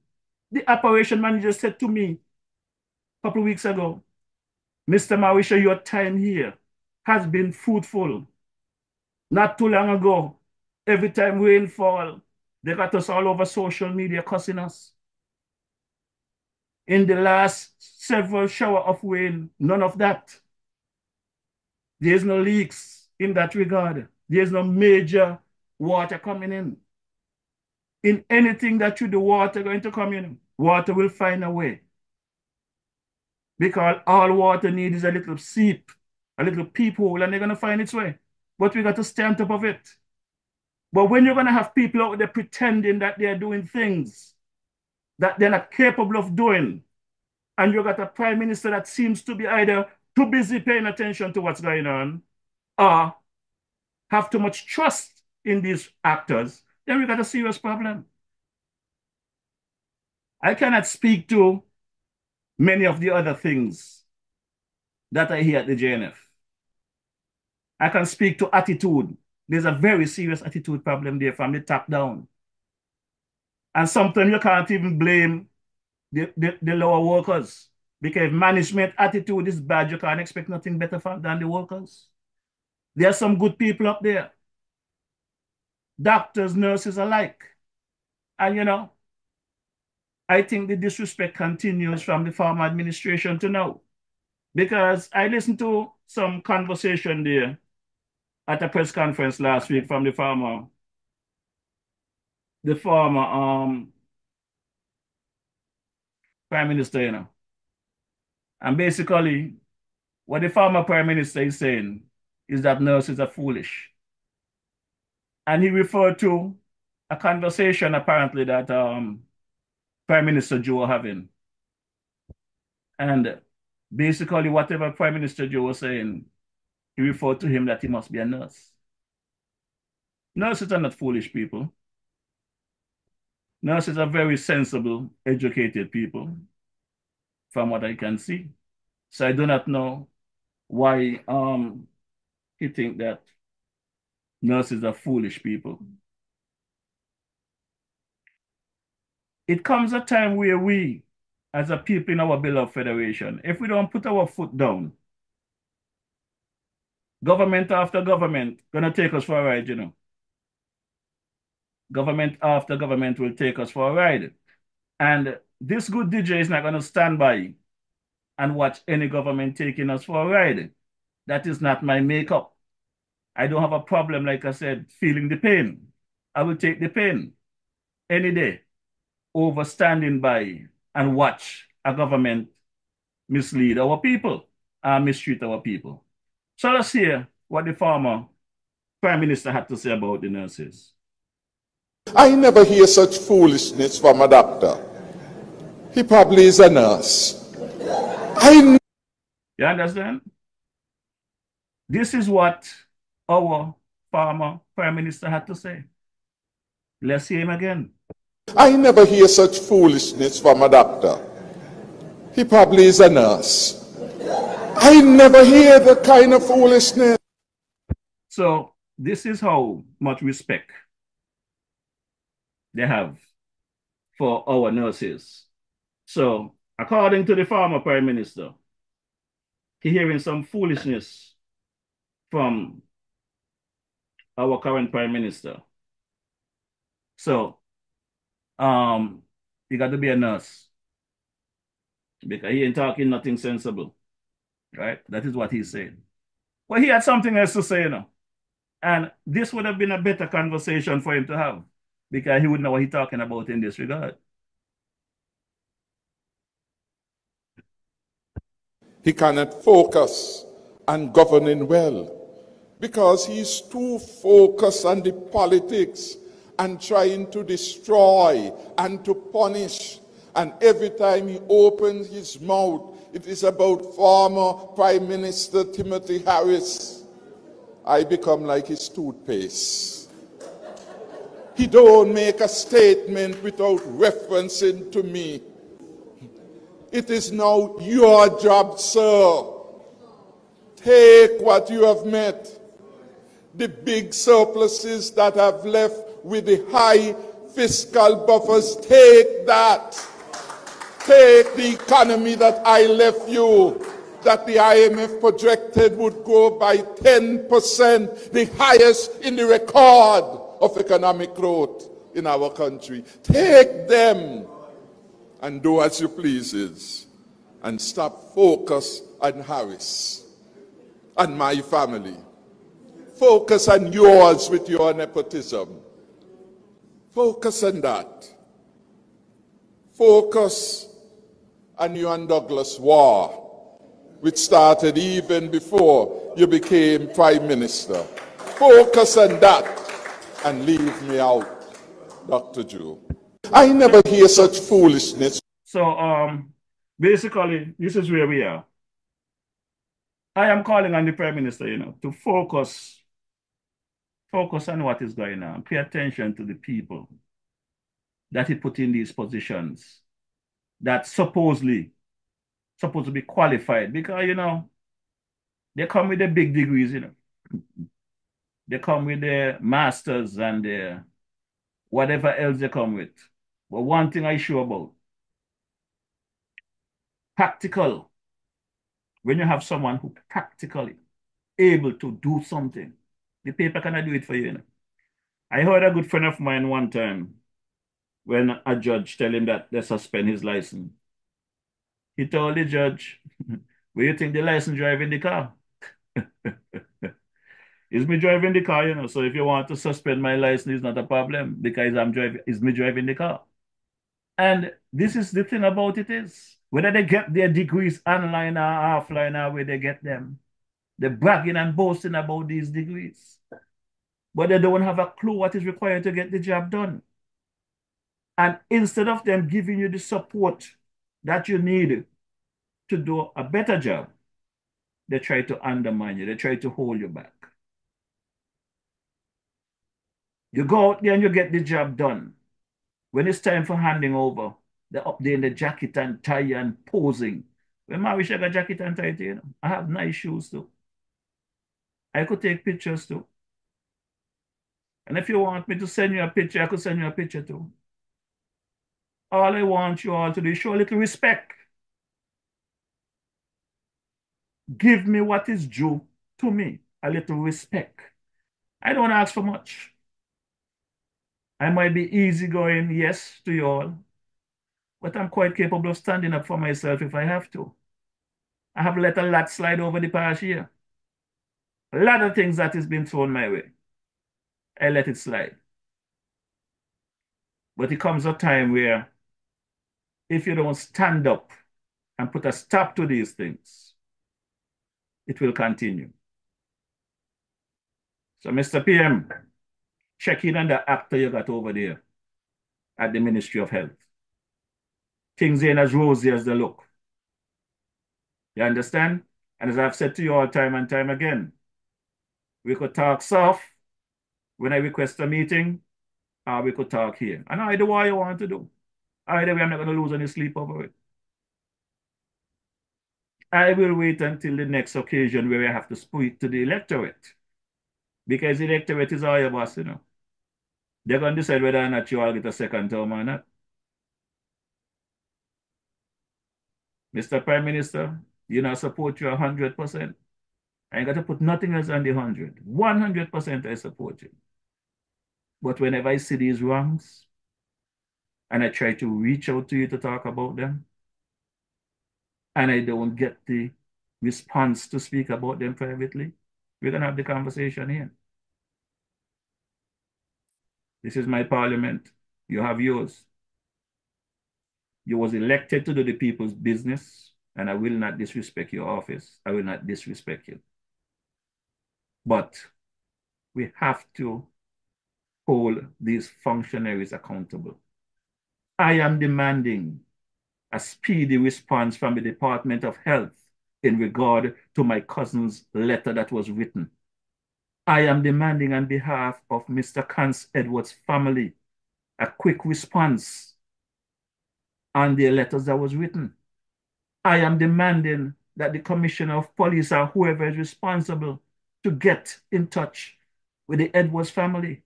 The operation manager said to me a couple of weeks ago, Mr. Mauricio, your time here has been fruitful. Not too long ago, every time rain fall, they got us all over social media cussing us. In the last several shower of rain, none of that. There's no leaks in that regard. There's no major water coming in. In anything that you do, water going to come in. Water will find a way. Because all water needs is a little seep, a little peephole, and they're going to find its way. But we got to stay on top of it. But when you're going to have people out there pretending that they're doing things that they're not capable of doing, and you got a prime minister that seems to be either too busy paying attention to what's going on or have too much trust in these actors, then we got a serious problem. I cannot speak to many of the other things that I hear at the JNF. I can speak to attitude. There's a very serious attitude problem there from the top down. And sometimes you can't even blame the lower workers, because management attitude is bad. You can't expect nothing better than the workers. There are some good people up there. Doctors, nurses alike. And you know, I think the disrespect continues from the former administration to now. Because I listened to some conversation there at a press conference last week from the former prime minister, you know. And basically, what the former prime minister is saying is that nurses are foolish. And he referred to a conversation apparently that Prime Minister Joe was having. And basically, whatever Prime Minister Joe was saying, he referred to him that he must be a nurse. Nurses are not foolish people. Nurses are very sensible, educated people, from what I can see. So I do not know why he think that nurses are foolish people. It comes a time where we, as a people in our beloved federation, if we don't put our foot down, government after government gonna take us for a ride, you know. Government after government will take us for a ride. And this good DJ is not gonna stand by and watch any government taking us for a ride. That is not my makeup. I don't have a problem, like I said, feeling the pain. I will take the pain any day over standing by and watch a government mislead our people and mistreat our people. So let's hear what the former prime minister had to say about the nurses. I never hear such foolishness from a doctor. He probably is a nurse. You understand? This is what our former prime minister had to say. Let's hear him again. I never hear such foolishness from a doctor. He probably is a nurse. I never hear the kind of foolishness. So this is how much respect they have for our nurses. So according to the former prime minister, he hearing some foolishness from our current prime minister. So you got to be a nurse, because he ain't talking nothing sensible, right? That is what he's saying. Well, he had something else to say, you know, and this would have been a better conversation for him to have, because he would know what he's talking about in this regard. He cannot focus on governing well because he's too focused on the politics and trying to destroy and to punish. And every time he opens his mouth, it is about former Prime Minister Timothy Harris. I become like his toothpaste. He don't make a statement without referencing to me. It is now your job, sir. Take what you have met. The big surpluses that have left with the high fiscal buffers, take that. Take the economy that I left you, that the IMF projected would grow by 10%, the highest in the record of economic growth in our country. Take them and do as you pleases, and stop focus on Harris and my family. Focus on yours with your nepotism. Focus on that. Focus on you and Douglas war, which started even before you became Prime Minister. Focus on that and leave me out, Dr. Joe. I never hear such foolishness. So, basically, this is where we are. I am calling on the Prime Minister, to focus on what is going on. Pay attention to the people that he put in these positions that supposed to be qualified, because, they come with the big degrees, They come with their masters and their whatever else they come with. But one thing I sure about, practical. When you have someone who practically able to do something, the paper cannot do it for you. I heard a good friend of mine one time when a judge tell him that they suspend his license. He told the judge, where you think the license driving the car? It's me driving the car, So if you want to suspend my license, it's not a problem because it's me driving the car. And this is the thing about it is, whether they get their degrees online or offline or where they get them, they're bragging and boasting about these degrees. But they don't have a clue what is required to get the job done. And instead of them giving you the support that you need to do a better job, they try to undermine you. They try to hold you back. You go out there and you get the job done. When it's time for handing over, they're up there in the jacket and tie and posing. When I wish I got jacket and tie too, I have nice shoes too. I could take pictures too. And if you want me to send you a picture, I could send you a picture too. All I want you all to do is show a little respect. Give me what is due to me, a little respect. I don't ask for much. I might be easygoing, yes, to you all, but I'm quite capable of standing up for myself if I have to. I have let a lot slide over the past year. A lot of things that has been thrown my way, I let it slide. But it comes a time where if you don't stand up and put a stop to these things, it will continue. So, Mr. PM, check in on the actor you got over there at the Ministry of Health. Things ain't as rosy as they look. You understand? And as I've said to you all time and time again, we could talk soft when I request a meeting, or we could talk here. And either way you want to do. Either way, I'm not going to lose any sleep over it. I will wait until the next occasion where I have to speak to the electorate. Because the electorate is all your boss, They're going to decide whether or not you all get a second term or not. Mr. Prime Minister, I support you 100%. I ain't got to put nothing else on the 100. 100% I support you. But whenever I see these wrongs, and I try to reach out to you to talk about them, and I don't get the response to speak about them privately, we're going to have the conversation here. This is my parliament. You have yours. You was elected to do the people's business, and I will not disrespect your office. I will not disrespect you. But we have to hold these functionaries accountable. I am demanding a speedy response from the Department of Health in regard to my cousin's letter that was written. I am demanding on behalf of Mr. Cance Edwards' family a quick response on their letters that was written. I am demanding that the Commissioner of Police or whoever is responsible to get in touch with the Edwards family.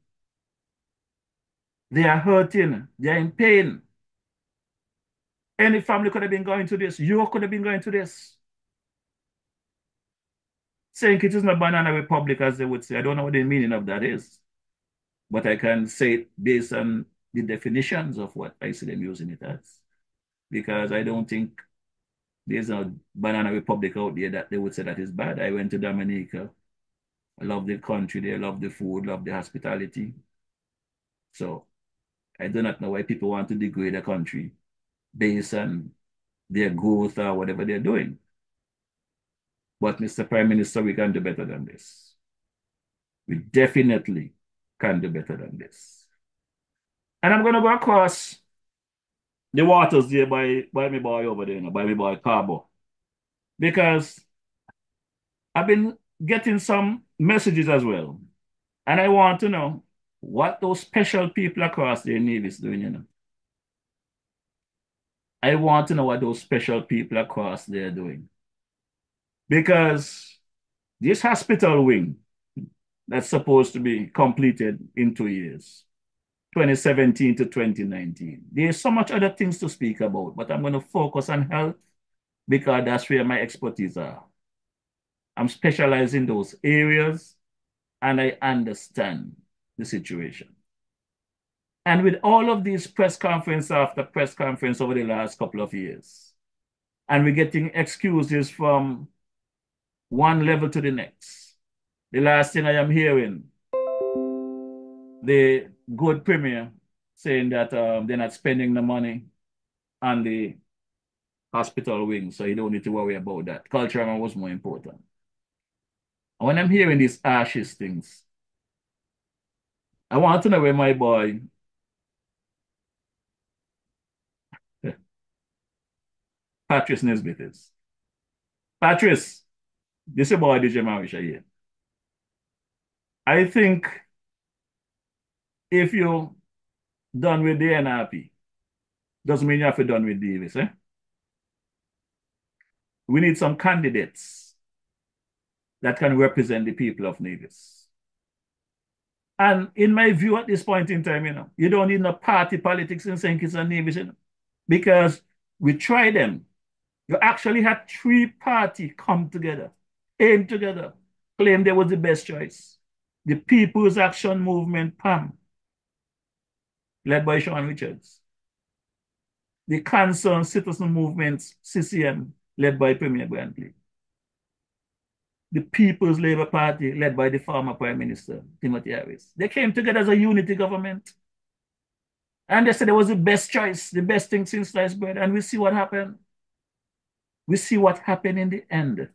They are hurting. They are in pain. Any family could have been going to this. You could have been going to this. Saying it is not banana republic, as they would say. I don't know what the meaning of that is. But I can say it based on the definitions of what I see them using it as. Because I don't think there's a banana republic out there that they would say that is bad. I went to Dominica. I love the country there, love the food, love the hospitality. So I do not know why people want to degrade a country based on their growth or whatever they're doing. But Mr. Prime Minister, we can do better than this. We definitely can do better than this. And I'm going to go across the waters there by my boy over there, by my boy Carbo. Because I've been getting some messages as well. And I want to know what those special people across the Navy is doing, you know. I want to know what those special people across there are doing. Because this hospital wing that's supposed to be completed in 2 years, 2017 to 2019. There's so much other things to speak about, but I'm going to focus on health because that's where my expertise are. I'm specialized in those areas and I understand the situation. And with all of these press conference after press conference over the last couple of years, and we're getting excuses from one level to the next. The last thing I am hearing, the good premier saying that they're not spending the money on the hospital wing, so you don't need to worry about that. Culture was more important. And when I'm hearing these ashes things, I want to know where my boy Patrice Nisbet is. Patrice, this is boy DJ Marisha here. I think if you're done with the NRP, doesn't mean you have to done with Davis, eh? We need some candidates that can represent the people of Nevis. And in my view, at this point in time, you know, you don't need no party politics in St. Kitts and Nevis, you know, because we tried them. You actually had 3 parties come together, aim together, claim they was the best choice. The People's Action Movement, PAM, led by Sean Richards. The Concerned Citizen Movement, CCM, led by Premier Brantley. The People's Labour Party, led by the former Prime Minister, Timothy Harris. They came together as a unity government. And they said it was the best choice, the best thing since sliced bread. And we see what happened. We see what happened in the end.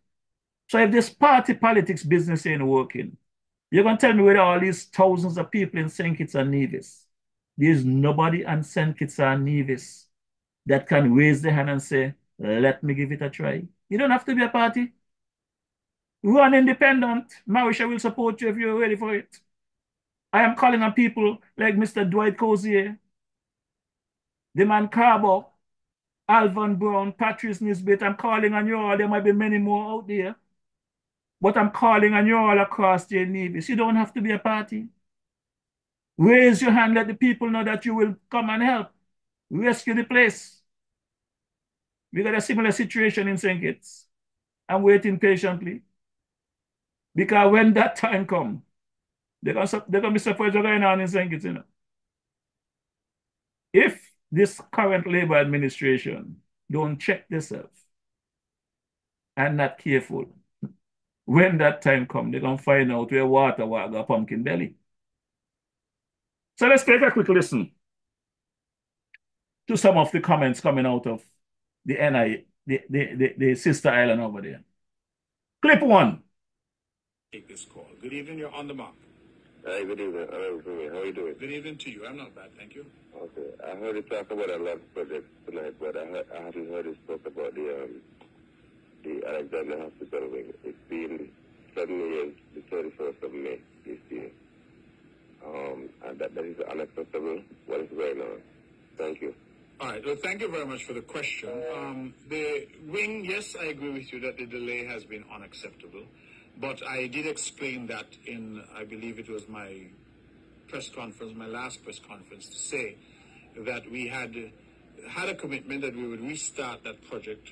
So if this party politics business ain't working, you're going to tell me with all these thousands of people in St. Kitts and Nevis, there's nobody in St. Kitts and Nevis that can raise their hand and say, let me give it a try. You don't have to be a party. Run independent. Marisha will support you if you're ready for it. I am calling on people like Mr. Dwight Cozier, the man Carbo, Alvan Brown, Patrice Nisbet. I'm calling on you all. There might be many more out there. But I'm calling on you all across the Nevis. You don't have to be a party. Raise your hand. Let the people know that you will come and help. Rescue the place. We got a similar situation in St. Kitts. I'm waiting patiently. Because when that time comes, they're going to be surprised what's going on in St. Kitts, you know. If this current Labour administration don't check themselves and not careful, when that time comes, they're going to find out where water got pumpkin belly. So let's take a quick listen to some of the comments coming out of the NI, the sister island over there. Clip 1. Take this call. Good evening, you're on the mark. Hey, good evening. Hello, how are you doing? Good evening to you. I'm not bad, thank you. Okay. I heard you talk about a lot of projects tonight, but I haven't heard you talk about the Alexander Hospital wing. It's been suddenly is the 31st of May this year. And that is unacceptable. What is going on? Thank you. All right. Well, thank you very much for the question. The wing, yes, I agree with you that the delay has been unacceptable. But I did explain that in, I believe it was my press conference, my last press conference, to say that we had a commitment that we would restart that project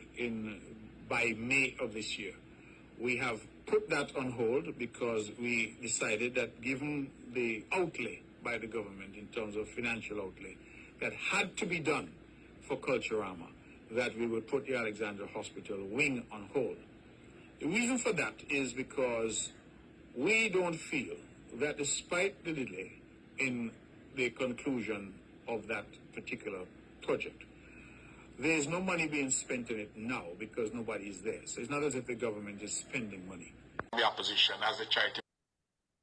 by May of this year. We have put that on hold because we decided that given the outlay by the government in terms of financial outlay that had to be done for Culturama, that we would put the Alexandra Hospital wing on hold. The reason for that is because we don't feel that despite the delay in the conclusion of that particular project, there is no money being spent in it now because nobody is there. So it's not as if the government is spending money. The opposition as a charity.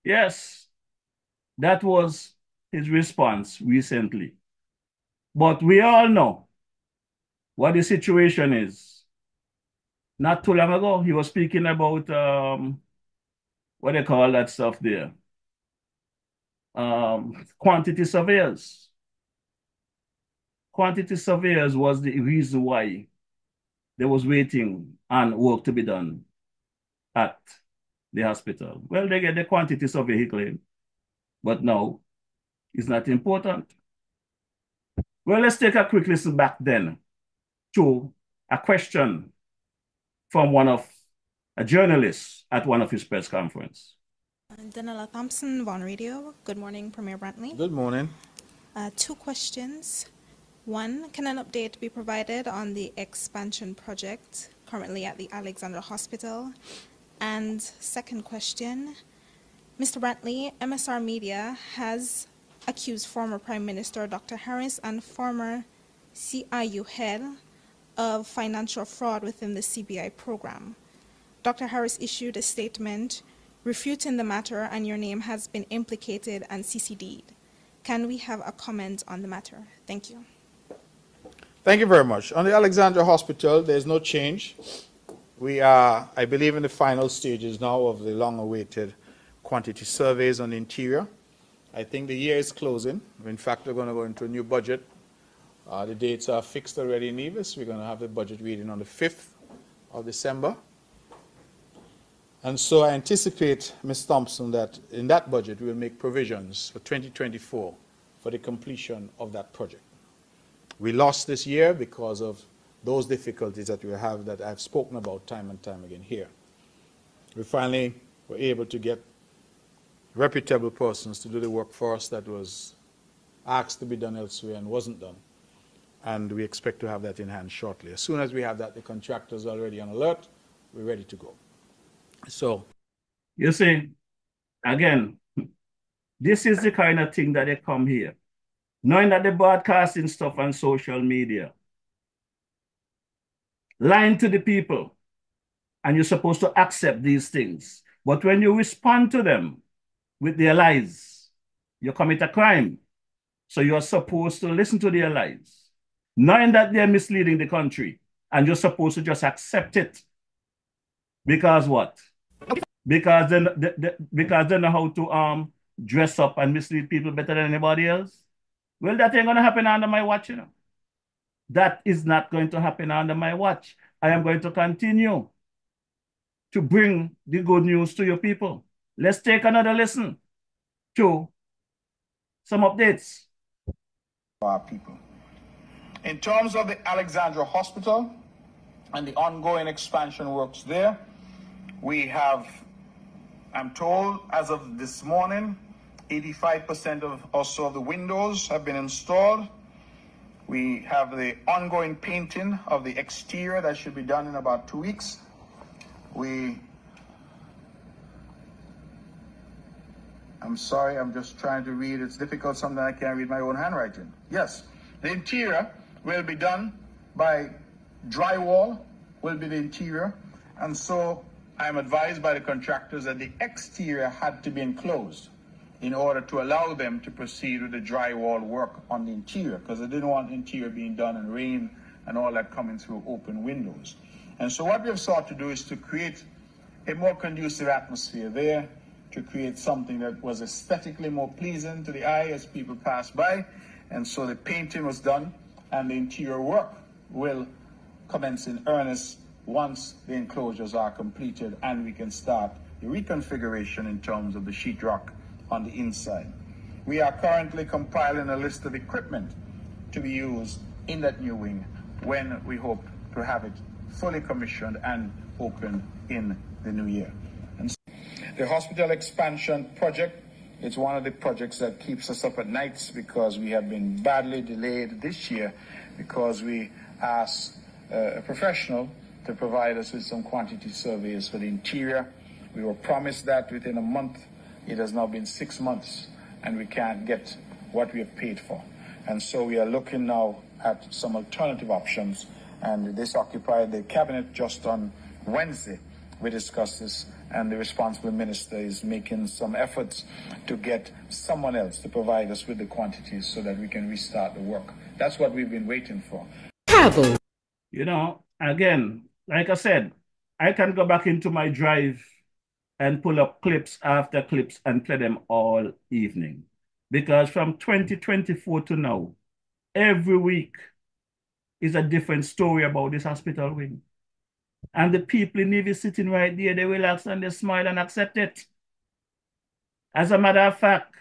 Yes, that was his response recently. But we all know what the situation is. Not too long ago, he was speaking about, what they call that stuff there? Quantity surveyors. Quantity surveyors was the reason why there was waiting and work to be done at the hospital. Well, they get the quantity survey, he claimed. But now, it's not important. Well, let's take a quick listen back then to a question from a journalist at one of his press conferences. Danella Thompson, Vaughan Radio. Good morning, Premier Brantley. Good morning. 2 questions. 1, can an update be provided on the expansion project currently at the Alexandra Hospital? And 2nd question, Mr. Brantley, MSR Media has accused former Prime Minister Dr. Harris and former CIU head of financial fraud within the CBI program. Dr. Harris issued a statement refuting the matter, and your name has been implicated and CCD'd. Can we have a comment on the matter? Thank you. Thank you very much. On the Alexandra Hospital, there's no change. We are, I believe, in the final stages now of the long-awaited quantity surveys on the interior. I think the year is closing. In fact, we're going to go into a new budget. The dates are fixed already in Nevis. We're going to have the budget reading on the 5th of December. And so I anticipate, Ms. Thompson, that in that budget we will make provisions for 2024 for the completion of that project. We lost this year because of those difficulties that we have that I've spoken about time and time again here. We finally were able to get reputable persons to do the work for us that was asked to be done elsewhere and wasn't done. And we expect to have that in hand shortly. As soon as we have that, the contractor's already on alert, we're ready to go. So, you see, again, this is the kind of thing that they come here. Knowing that they're broadcasting stuff on social media, lying to the people, and you're supposed to accept these things. But when you respond to them with their lies, you commit a crime. So you're supposed to listen to their lies, knowing that they're misleading the country, and you're supposed to just accept it. Because what? Because they know how to dress up and mislead people better than anybody else. Well, that ain't going to happen under my watch, you know. That is not going to happen under my watch. I am going to continue to bring the good news to your people. Let's take another listen to some updates. Our people. In terms of the Alexandra Hospital and the ongoing expansion works there, we have, I'm told, as of this morning, 85% of also of the windows have been installed. We have the ongoing painting of the exterior that should be done in about 2 weeks. I'm sorry, I'm just trying to read. It's difficult, sometimes I can't read my own handwriting. Yes, the interior will be done by drywall, will be the interior. And so I'm advised by the contractors that the exterior had to be enclosed in order to allow them to proceed with the drywall work on the interior, because they didn't want the interior being done in rain and all that coming through open windows. And so what we have sought to do is to create a more conducive atmosphere there, to create something that was aesthetically more pleasing to the eye as people pass by. And so the painting was done, and the interior work will commence in earnest once the enclosures are completed and we can start the reconfiguration in terms of the sheetrock on the inside. We are currently compiling a list of equipment to be used in that new wing when we hope to have it fully commissioned and open in the new year. And the hospital expansion project is one of the projects that keeps us up at nights, because we have been badly delayed this year because we asked a professional to provide us with some quantity surveys for the interior. We were promised that within a month. It has now been 6 months, and we can't get what we have paid for. And so we are looking now at some alternative options, and this occupied the cabinet just on Wednesday. We discussed this, and the responsible minister is making some efforts to get someone else to provide us with the quantities so that we can restart the work. That's what we've been waiting for. You know, again, like I said, I can go back into my drive and pull up clips after clips and play them all evening. Because from 2024 to now, every week is a different story about this hospital wing. And the people in Nevis sitting right there, they relax and they smile and accept it. As a matter of fact,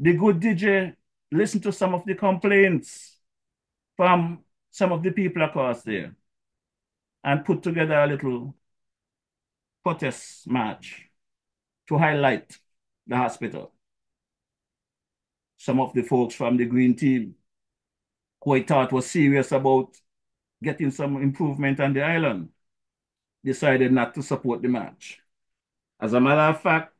the good DJ listened to some of the complaints from some of the people across there and put together a little protest march to highlight the hospital. Some of the folks from the Green Team, who I thought was serious about getting some improvement on the island, decided not to support the march. As a matter of fact,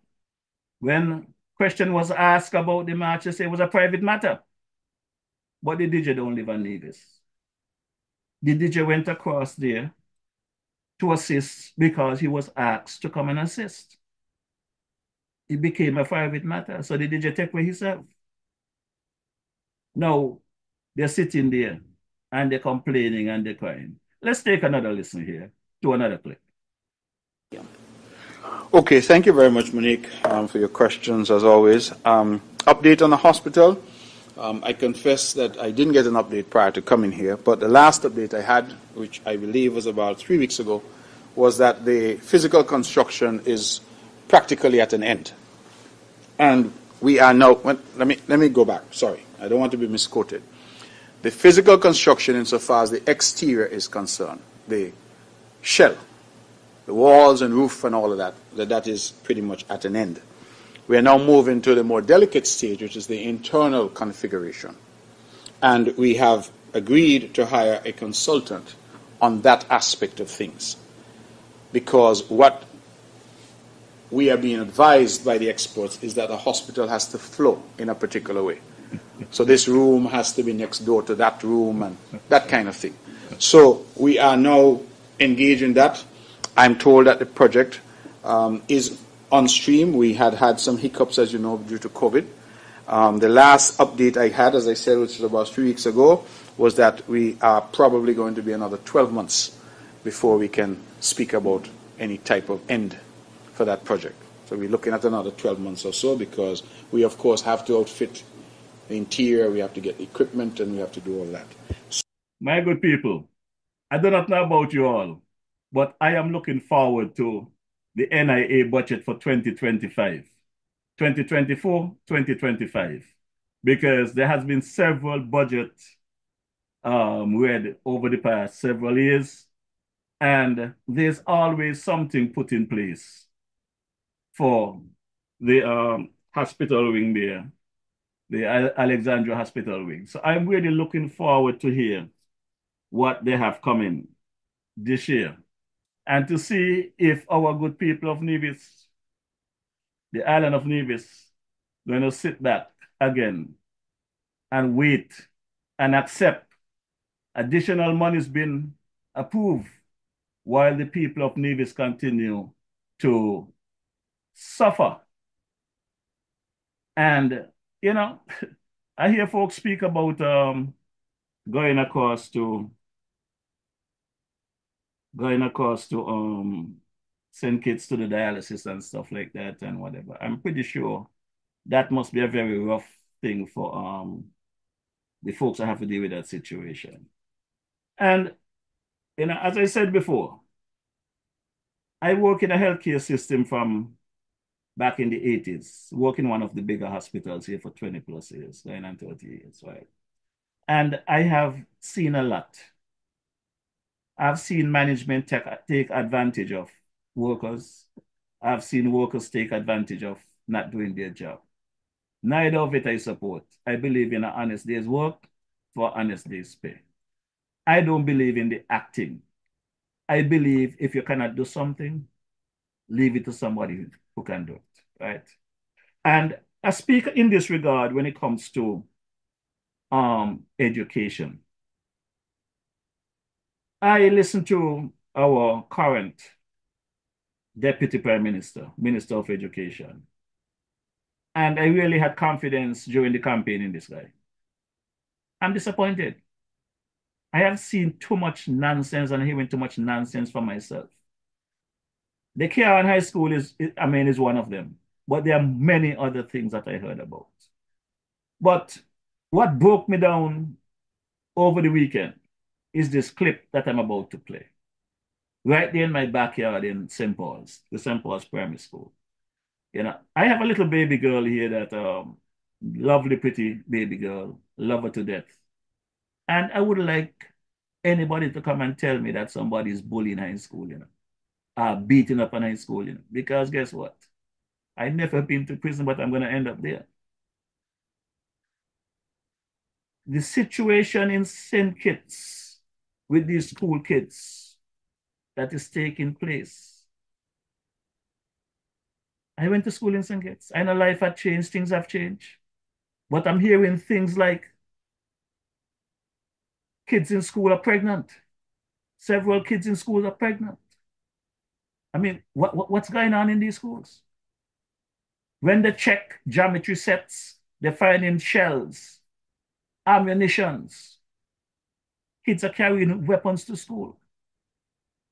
when question was asked about the march, they said it was a private matter. But the DJ don't live on Nevis. The DJ went across there to assist because he was asked to come and assist. It became a private matter, so the DJ take away himself. Now, they're sitting there and they're complaining and they're crying. Let's take another listen here to another clip. Okay, thank you very much, Monique, for your questions, as always. Update on the hospital. I confess that I didn't get an update prior to coming here, but the last update I had, which I believe was about 3 weeks ago, was that the physical construction is practically at an end. And we are now, let me go back, sorry, I don't want to be misquoted. The physical construction, insofar as the exterior is concerned, the shell, the walls and roof and all of that is pretty much at an end. We are now moving to the more delicate stage, which is the internal configuration. And we have agreed to hire a consultant on that aspect of things. Because what we are being advised by the experts is that the hospital has to flow in a particular way. So this room has to be next door to that room and that kind of thing. So we are now engaged in that. I'm told that the project is on stream. We had some hiccups, as you know, due to COVID. The last update I had, as I said, which was about 3 weeks ago, was that we are probably going to be another 12 months before we can speak about any type of end for that project. So we're looking at another 12 months or so, because we, of course, have to outfit the interior, we have to get the equipment, and we have to do all that. My good people, I do not know about you all, but I am looking forward to the NIA budget for 2025, 2024, 2025, because there has been several budgets read over the past several years, and there's always something put in place for the hospital wing there, the Alexandra Hospital wing. So I'm really looking forward to hear what they have coming this year, and to see if our good people of Nevis, the island of Nevis, going to sit back again and wait and accept additional money's been approved while the people of Nevis continue to suffer. And, you know, I hear folks speak about going across to send kids to the dialysis and stuff like that and whatever. I'm pretty sure that must be a very rough thing for the folks that have to deal with that situation. And as I said before, I work in a healthcare system from back in the 80s, work in one of the bigger hospitals here for 20 plus years, 20 and 30 years, right? And I have seen a lot. I've seen management take advantage of workers. I've seen workers take advantage of not doing their job. Neither of it I support. I believe in an honest day's work for honest day's pay. I don't believe in the acting. I believe if you cannot do something, leave it to somebody who can do it, right? And I speak in this regard when it comes to education. I listen to our current Deputy Prime Minister, Minister of Education, and I really had confidence during the campaign in this guy. I'm disappointed. I have seen too much nonsense and hearing too much nonsense for myself. The Karen High School is one of them, but there are many other things that I heard about. But what broke me down over the weekend is this clip that I'm about to play. Right there in my backyard in St. Paul's, the St. Paul's Primary School. I have a little baby girl here that, lovely, pretty baby girl, love her to death. And I would like anybody to come and tell me that somebody is bullying her in school, beating up in high school, because guess what? I've never been to prison, but I'm going to end up there. The situation in St. Kitts with these school kids that is taking place. I went to school in St. Kitts. I know life had changed, things have changed. But I'm hearing things like kids in school are pregnant. Several kids in school are pregnant. I mean, what's going on in these schools? When they check geometry sets, they're finding shells, ammunitions. Kids are carrying weapons to school.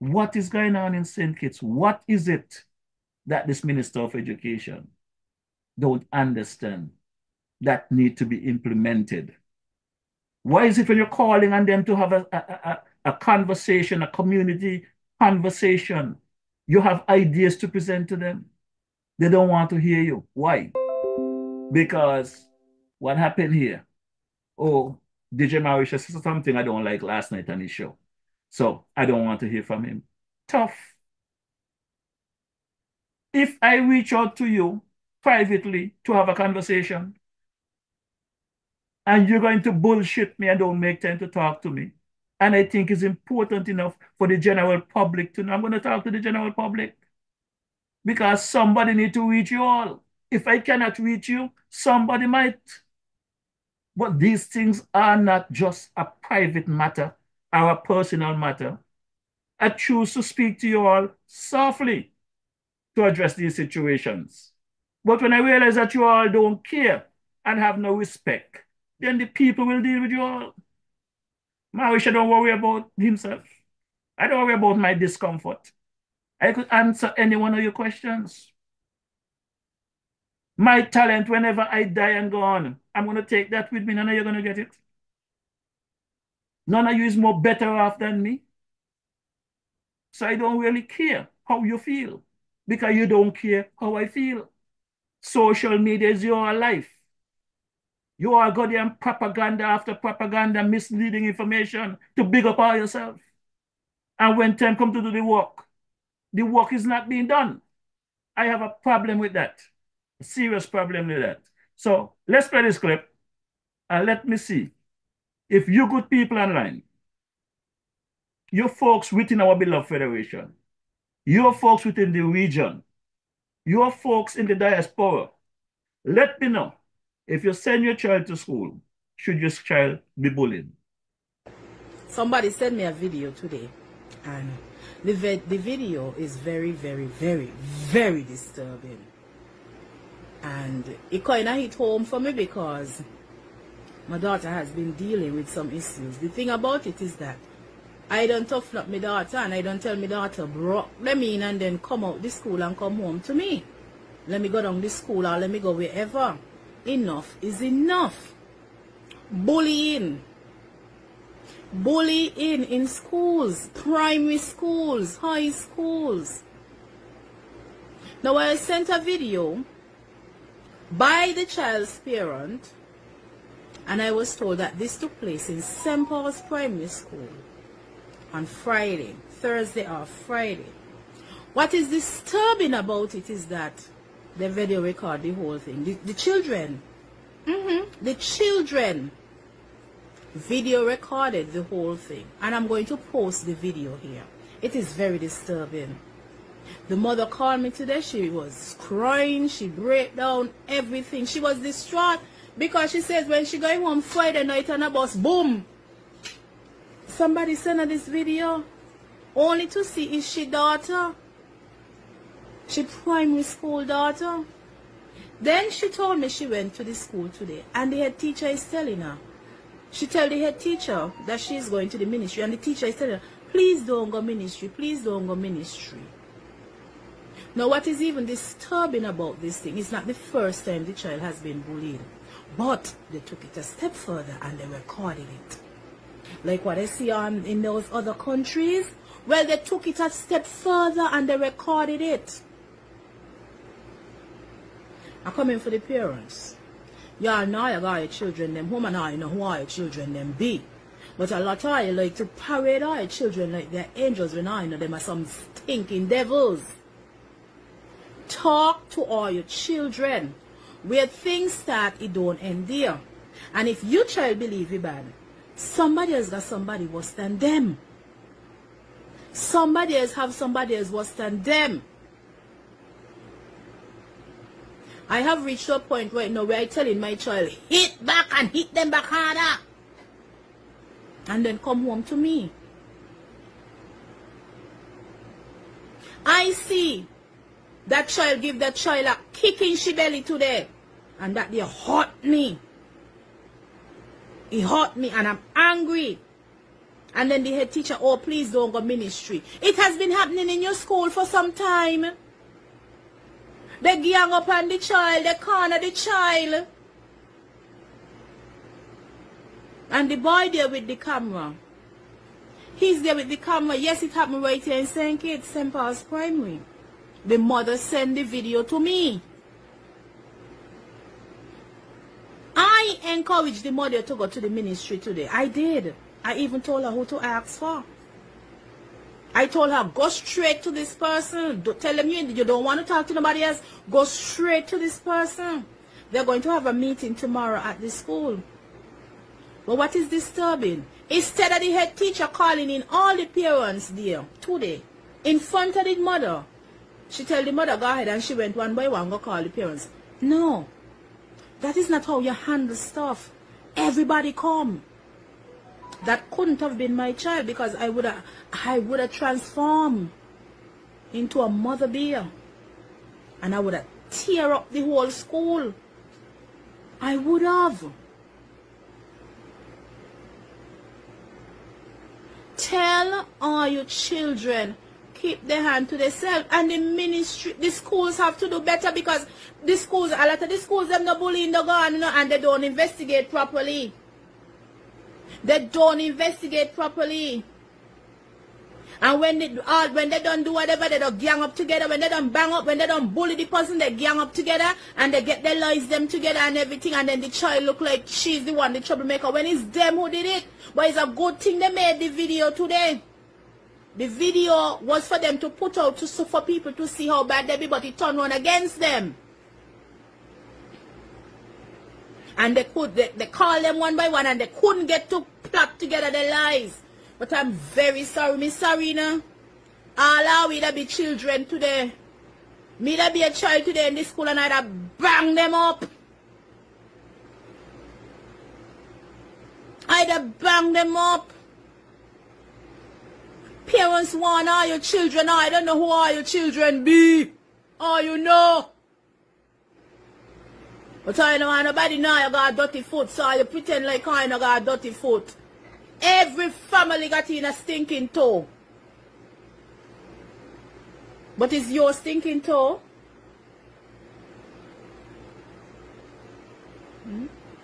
What is going on in St. Kitts? What is it that this Minister of Education don't understand that need to be implemented? Why is it when you're calling on them to have a conversation, a community conversation, you have ideas to present to them? They don't want to hear you. Why? Because what happened here? Oh, DJ Maurice said something I don't like last night on his show. So I don't want to hear from him. Tough. If I reach out to you privately to have a conversation, and you're going to bullshit me and don't make time to talk to me, and I think it's important enough for the general public to know, I'm going to talk to the general public. Because somebody need to reach you all. If I cannot reach you, somebody might. But these things are not just a private matter or a personal matter. I choose to speak to you all softly to address these situations. But when I realize that you all don't care and have no respect, then the people will deal with you all. Maurice don't worry about himself. I don't worry about my discomfort. I could answer any one of your questions. My talent, whenever I die and go on, I'm going to take that with me. None of you are going to get it. None of you is more better off than me. So I don't really care how you feel, because you don't care how I feel. Social media is your life. You are goddamn propaganda after propaganda, misleading information to big up all yourself. And when time comes to do the work is not being done. I have a problem with that. A serious problem with that. So let's play this clip and let me see if you good people online, you folks within our beloved federation, your folks within the region, your folks in the diaspora, let me know if you send your child to school, should your child be bullied? Somebody sent me a video today, and the video is very, very, very, very disturbing. And it kind of hit home for me because my daughter has been dealing with some issues. The thing about it is that I don't toughen up my daughter and I don't tell my daughter broke them in and then come out the school and come home to me. Let me go down the school or let me go wherever. Enough is enough. Bullying. Bullying in schools, primary schools, high schools. Now I sent a video by the child's parent and I was told that this took place in St. Paul's Primary School on Friday, Thursday or Friday. What is disturbing about it is that the video record the whole thing. The children, the children video recorded the whole thing. And I'm going to post the video here. It is very disturbing. The mother called me today. She was crying. She broke down everything. She was distraught because she says when she going home Friday night on a bus, boom, somebody sent her this video only to see is she daughter. She primary school daughter. Then she told me she went to the school today and the head teacher is telling her. She tell the head teacher that she is going to the ministry and the teacher is telling her, please don't go ministry, please don't go ministry. Now what is even disturbing about this thing is not the first time the child has been bullied, but they took it a step further and they recorded it. Like what I see in those other countries, well, they took it a step further and they recorded it. I come in for the parents. Y'all know you got your children them home and I know who your children them be. But a lot of you like to parade our children like they're angels when I know them are some stinking devils. Talk to all your children. Where things start, it don't end there. And if your child believe you bad, somebody else got somebody worse than them. Somebody else have somebody else worse than them. I have reached a point right now where I telling my child, hit back and hit them back harder. And then come home to me. I see that child give that child a kick in she belly today. And that they hurt me. It hurt me and I'm angry. And then the head teacher, oh, please don't go ministry. It has been happening in your school for some time. They gang up on the child, they corner the child. And the boy there with the camera. He's there with the camera. Yes, it happened right here in St. Kitts, St. Paul's Primary. The mother sent the video to me. I encouraged the mother to go to the ministry today. I did. I even told her who to ask for. I told her, go straight to this person. Don't tell them you don't want to talk to nobody else. Go straight to this person. They're going to have a meeting tomorrow at the school. But what is disturbing? Instead of the head teacher calling in all the parents there today, in front of the mother, she tell the mother, go ahead, and she went one by one, go call the parents. No. That is not how you handle stuff. Everybody come. That couldn't have been my child because I would have transformed into a mother bear. And I would have tear up the whole school. I would have. Tell all your children, keep their hand to themselves. And the ministry, the schools have to do better because the schools, a lot of the schools, them no bullying the gun, and they don't investigate properly. They don't investigate properly. And when they don't do whatever, they don't gang up together. When they don't bang up, when they don't bully the person, they gang up together and they get their lives them together and everything. And then the child look like she's the one, the troublemaker, when it's them who did it. But it's a good thing they made the video today. The video was for them to put out for people to see how bad they be, but it turned on against them. And they call them one by one and they couldn't get to plot together their lies. But I'm very sorry, Miss Sarina. All we that be children today. Me that be a child today in this school and I'd have bang them up. I'd have bang them up. Parents want all your children. I don't know who all your children be. All you know. But I know nobody know you got a dirty foot, so you pretend like I know got a dirty foot. Every family got in a stinking toe. But is your stinking toe?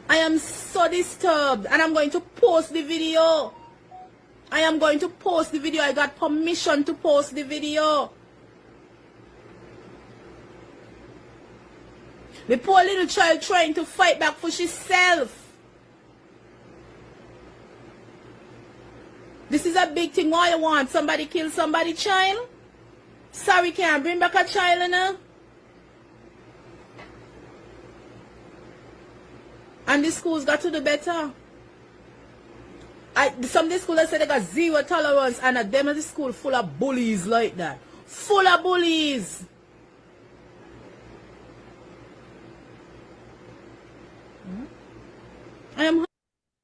I am so disturbed, and I'm going to post the video. I am going to post the video. I got permission to post the video. The poor little child trying to fight back for herself. This is a big thing. Why you want somebody kill somebody child? Sorry, can't bring back a child, you know? And the schools got to do better. Some of the schools said they got zero tolerance, and them in the school full of bullies like that. Full of bullies.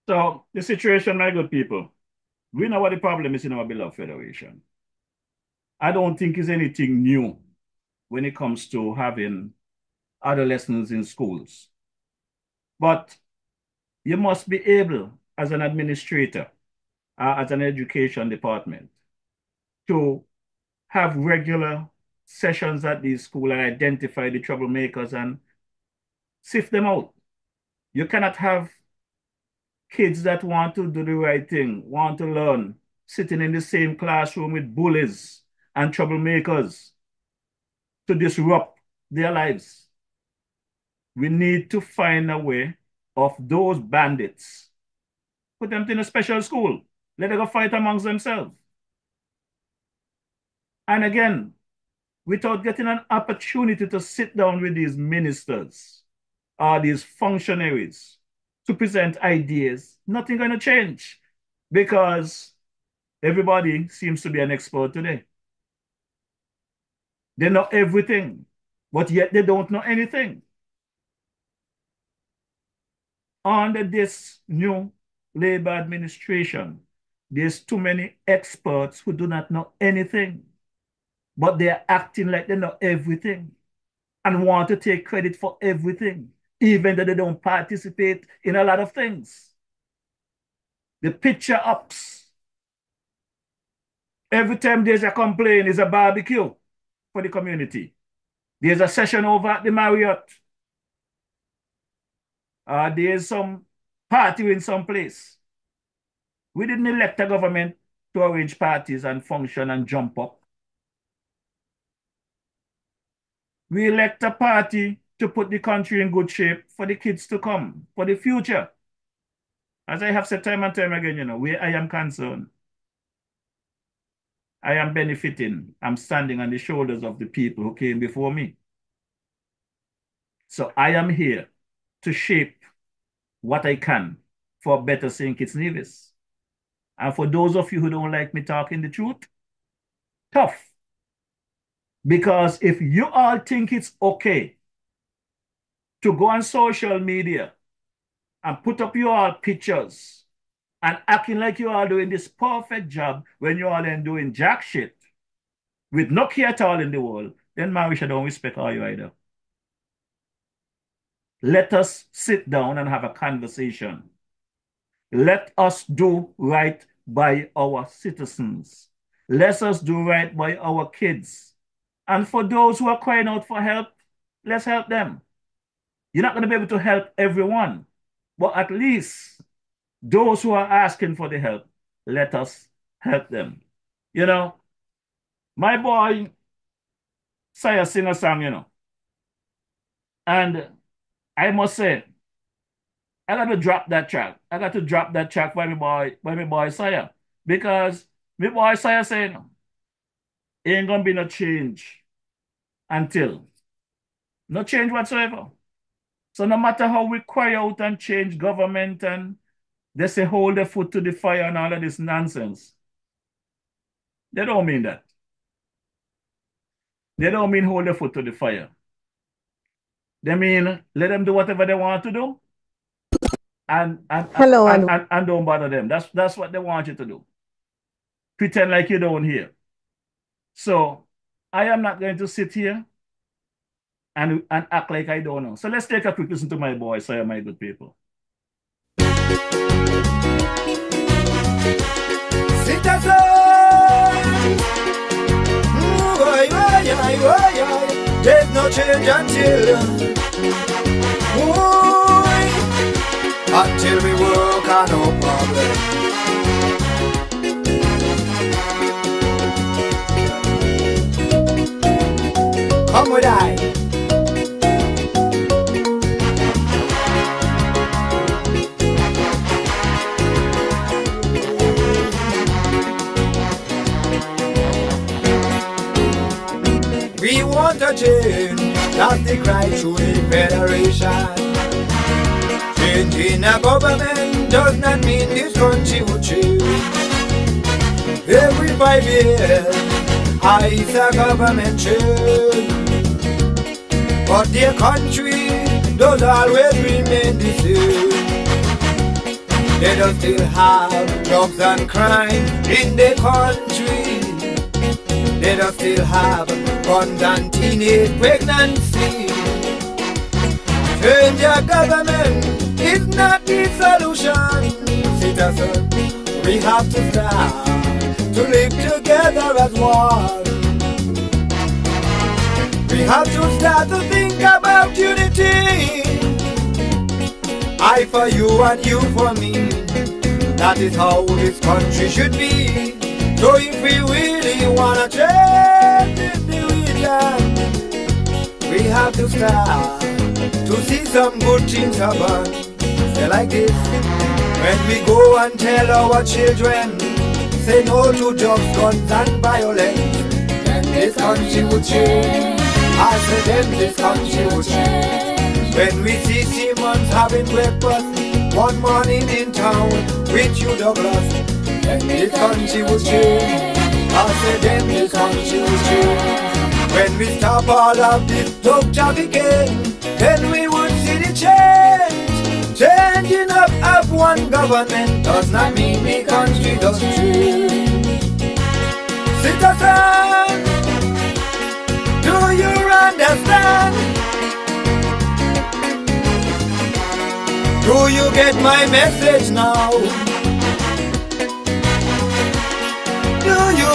So, the situation, my good people, we know what the problem is in our beloved Federation. I don't think it's anything new when it comes to having adolescents in schools. But you must be able, as an administrator, as an education department, to have regular sessions at these schools and identify the troublemakers and sift them out. You cannot have kids that want to do the right thing, want to learn, sitting in the same classroom with bullies and troublemakers to disrupt their lives. We need to find a way of those bandits. Put them in a special school. Let them go fight amongst themselves. And again, without getting an opportunity to sit down with these ministers or these functionaries to present ideas, nothing going to change, because everybody seems to be an expert today. They know everything, but yet they don't know anything. Under this new Labour administration, there's too many experts who do not know anything, but they're acting like they know everything and want to take credit for everything, even though they don't participate in a lot of things. The picture ups. Every time there's a complaint, is a barbecue for the community. There's a session over at the Marriott. There's some party in some place. We didn't elect a government to arrange parties and function and jump up. We elect a party to put the country in good shape for the kids to come, for the future. As I have said time and time again, you know, where I am concerned, I am benefiting. I'm standing on the shoulders of the people who came before me. So I am here to shape what I can for better St. Kitts Nevis. And for those of you who don't like me talking the truth, tough. Because if you all think it's okay to go on social media and put up your all pictures and acting like you are doing this perfect job when you all ain't doing jack shit with no care at all in the world, then Marisha don't respect all you either. Let us sit down and have a conversation. Let us do right by our citizens. Let us do right by our kids. And for those who are crying out for help, let's help them. You're not going to be able to help everyone, but at least those who are asking for the help, let us help them. You know, my boy, Saya sing a song, you know, and I must say, I got to drop that track. I got to drop that track by my boy Saya, because my boy Saya saying, ain't gonna be no change until no change whatsoever. So no matter how we cry out and change government and they say hold their foot to the fire and all of this nonsense, they don't mean that. They don't mean hold their foot to the fire. They mean let them do whatever they want to do and don't bother them. That's what they want you to do. Pretend like you don't hear. So I am not going to sit here and act like I don't know. So let's take a quick listen to my boy, Saya, my good people. no change until we work on our problem. Come with I. We want a change, that's the cry through the Federation. Changing a government does not mean this country will change. Every 5 years, it's a government change. But their country does always remain the same. They don't still have drugs and crime in the country. They don't still have guns and teenage pregnancy. Change your government is not the solution. Citizens, we have to start to live together as one. We have to start to think about unity. I for you and you for me. That is how this country should be. So if we really wanna change the region, we have to start to see some good things happen. Say like this, when we go and tell our children, say no to drugs, guns and violence, then this country will change. I say then this country will change. When we see Simmons having breakfast one morning in town with you Douglas, then this country will change. I say then this country will change. When we stop all of this drug trafficking, then we would see the change. Changing up of one government does not mean the country does change. Citizens, do you understand? Do you get my message now? Do you?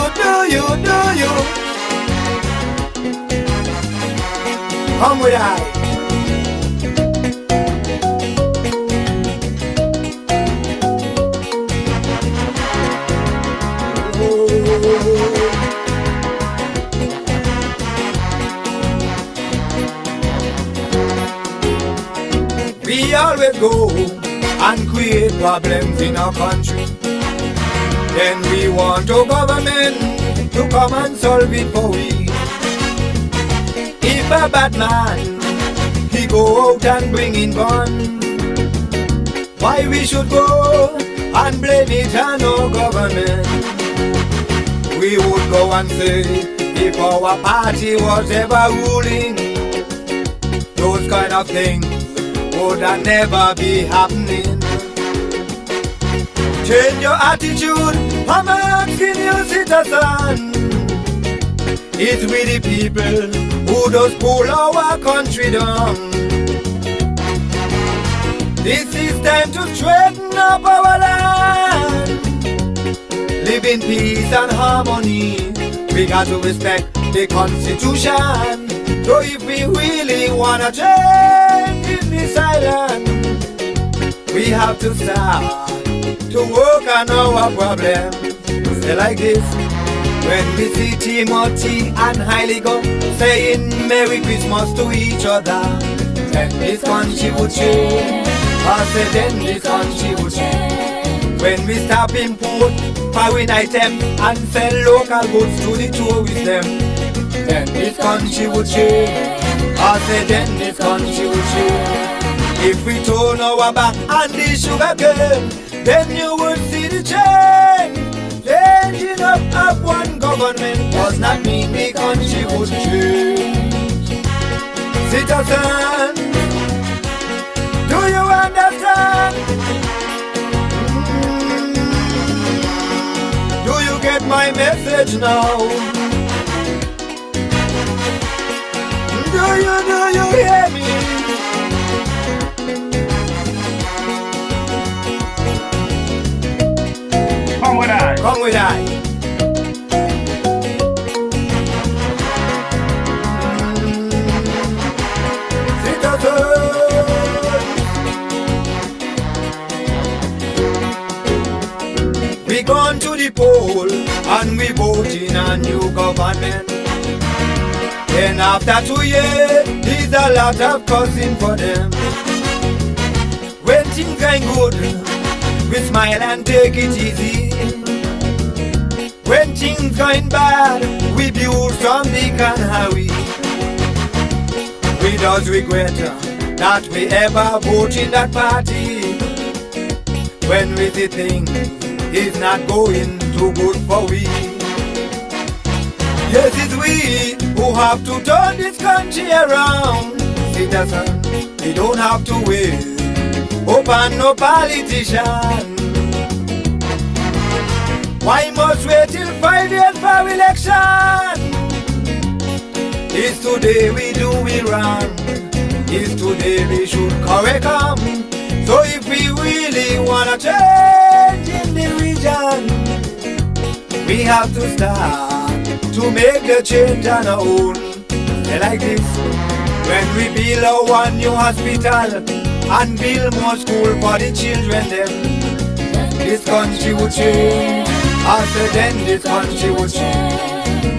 Come with I. We always go and create problems in our country. Then we want our government to come and solve it for we. If a bad man, he go out and bring in gun, why we should go and blame it on our government? We would go and say, if our party was ever ruling, those kind of things would never be happening. Change your attitude, I'm asking you, citizen. It's we the people who does pull our country down. This is time to straighten up our land. Live in peace and harmony. We got to respect the Constitution. So if we really wanna change in this island, we have to start to work on our problem. Say like this, when we see Timothy and Hailey go saying Merry Christmas to each other, then this country will change. I say then this country will change. When we stop import foreign items and sell local goods to the tourists them, then this country will change. I say then this country will change. If we turn our back on the sugar cane, then you will see the change. Changing up of one government does not mean the country would change. Citizens, do you understand? Do you get my message now? Do you hear me? Come with I. Come with I. to the poll and we vote in a new government. Then after 2 years, there's a lot of cussing for them. When things going good, we smile and take it easy. When things going bad, we build from the canary. We does regret that we ever vote in that party. When we see things is not going too good for we. Yes, it's we who have to turn this country around. Citizens, we don't have to wait upon no politician. Why must wait till 5 years for election? It's today we do it wrong. It's today we should correct them. So if we really wanna change in the region, we have to start to make the change on our own. Like this, when we build a one new hospital and build more school for the children them, this country will change. After then this country will change.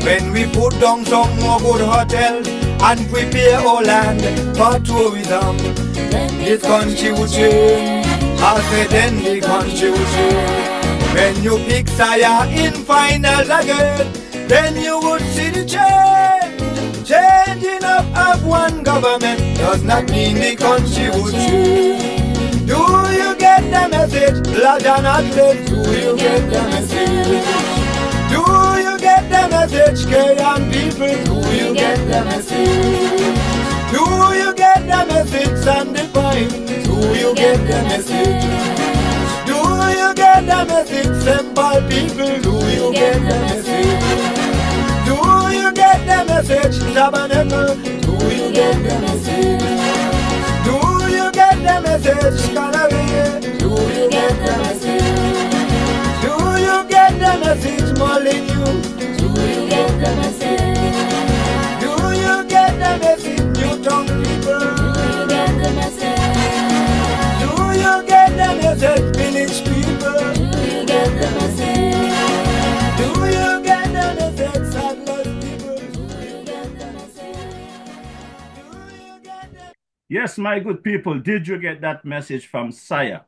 When we put down some more good hotels and prepare our land for tourism, this country will change. After then the country will change. When you pick Saya in finals again, then you would see the change. Changing up of one government does not mean the country will change. Do you get the message? Lord and Atlas, do you get the message? Do you get the message? Kenyan people, do you get the message? Do you get the message? Sandy Pine, do you get the message? Do you get the message? Simple people, do you get the message? Do you get the message? Tabernacle, do you get the message? Do you get the message? Canary, do you get the message? Do you get the message? Molyneux, do you get the message? Do you get the message? Newtown people, do you get the message? Do you get the message? Village people, do you get the message? Do you get the message? Sadler's people, do you get the message? Yes, my good people, did you get that message from Saya?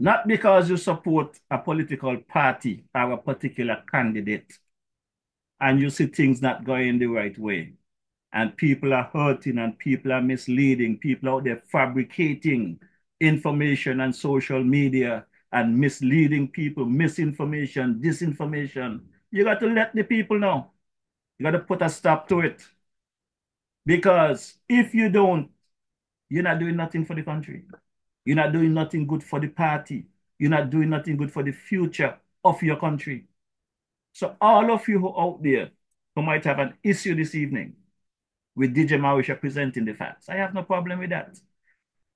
Not because you support a political party or a particular candidate and you see things not going the right way and people are hurting and people are misleading, people out there fabricating information on social media and misleading people, misinformation, disinformation. You got to let the people know. You got to put a stop to it. Because if you don't, you're not doing nothing for the country. You're not doing nothing good for the party. You're not doing nothing good for the future of your country. So all of you who are out there who might have an issue this evening with DJ Mawisha presenting the facts, I have no problem with that.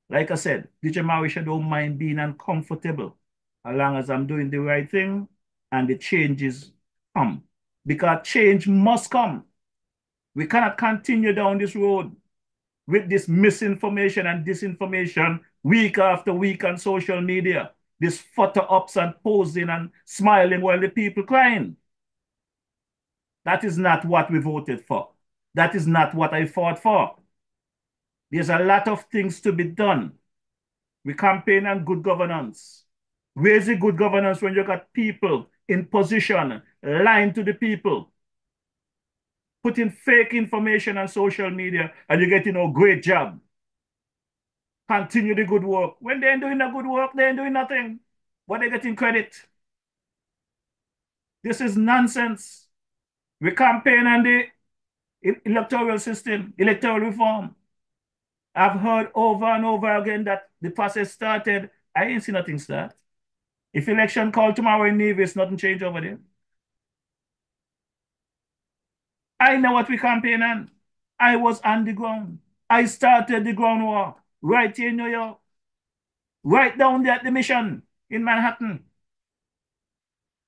Like I said, DJ Mawisha don't mind being uncomfortable as long as I'm doing the right thing and the changes come. Because change must come. We cannot continue down this road with this misinformation and disinformation week after week on social media. This photo ups and posing and smiling while the people crying. That is not what we voted for. That is not what I fought for. There's a lot of things to be done. We campaign on good governance. Where's the good governance when you got people in position, lying to the people, putting fake information on social media, and you're getting a great job? Continue the good work. When they ain't doing the good work, they ain't doing nothing. But they're getting credit. This is nonsense. We campaign on the electoral system, electoral reform. I've heard over and over again that the process started. I ain't seen nothing start. If election called tomorrow in Nevis, nothing change over there. I know what we campaign on. I was on the ground. I started the ground war right here in New York. Right down there at the Mission in Manhattan.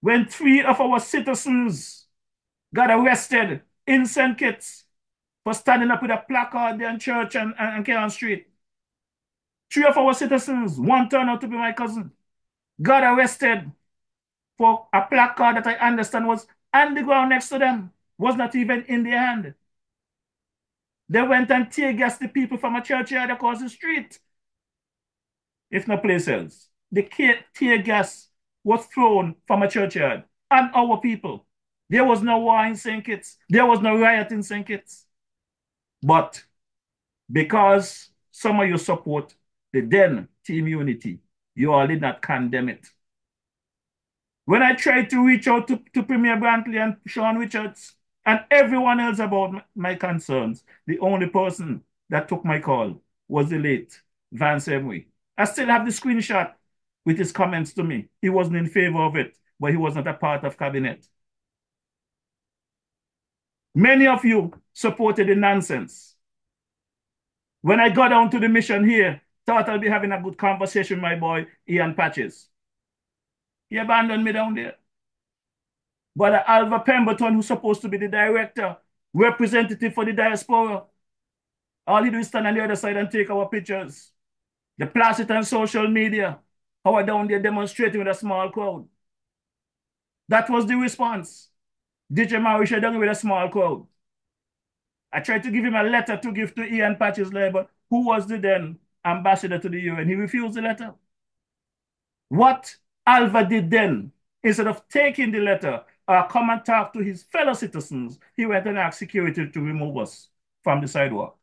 When 3 of our citizens got arrested in St. Kitts for standing up with a placard there in church and Kearn Street. 3 of our citizens, one turned out to be my cousin, got arrested for a placard that I understand was on the ground next to them, was not even in their hand. They went and tear gassed the people from a churchyard across the street, if no place else. The tear gas was thrown from a churchyard on our people. There was no war in St. Kitts. There was no riot in St. Kitts. But because some of you support the then Team Unity, you all did not condemn it. When I tried to reach out to Premier Brantley and Sean Richards and everyone else about my concerns, the only person that took my call was the late Vance Emery. I still have the screenshot with his comments to me. He wasn't in favor of it, but he was not a part of cabinet. Many of you supported the nonsense. When I got down to the mission here, thought I'd be having a good conversation with my boy, Ian Patches. He abandoned me down there. But Alva Pemberton, who's supposed to be the director, representative for the diaspora, all he do is stand on the other side and take our pictures. The placid on social media, how I down there demonstrating with a small crowd. That was the response. DJ Marisha down with a small crowd. I tried to give him a letter to give to Ian Patches Labour, who was the then ambassador to the UN. He refused the letter. What Alva did then, instead of taking the letter or come and talk to his fellow citizens, he went and asked security to remove us from the sidewalk.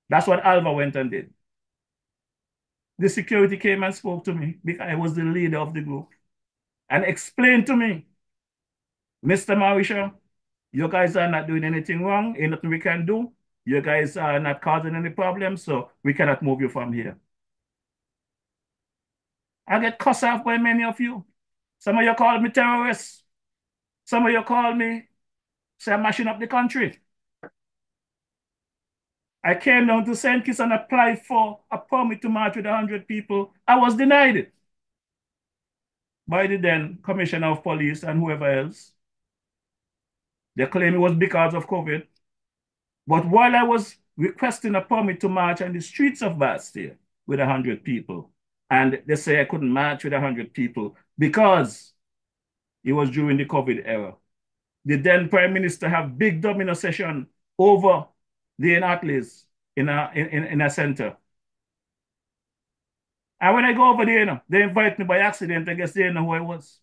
That's what Alva went and did. The security came and spoke to me because I was the leader of the group and explained to me, Mr. Marisha, you guys are not doing anything wrong. Ain't nothing we can do. You guys are not causing any problems, so we cannot move you from here. I get cussed off by many of you. Some of you call me terrorists. Some of you call me, say I'm mashing up the country. I came down to St. Kitts and applied for a permit to march with 100 people. I was denied it by the then Commissioner of Police and whoever else. They claim it was because of COVID. But while I was requesting a permit to march on the streets of Bastille with 100 people, and they say I couldn't march with 100 people because it was during the COVID era. The then Prime Minister have big domino session over the Atlas in a center. And when I go over there, they invite me by accident. I guess they know who I was.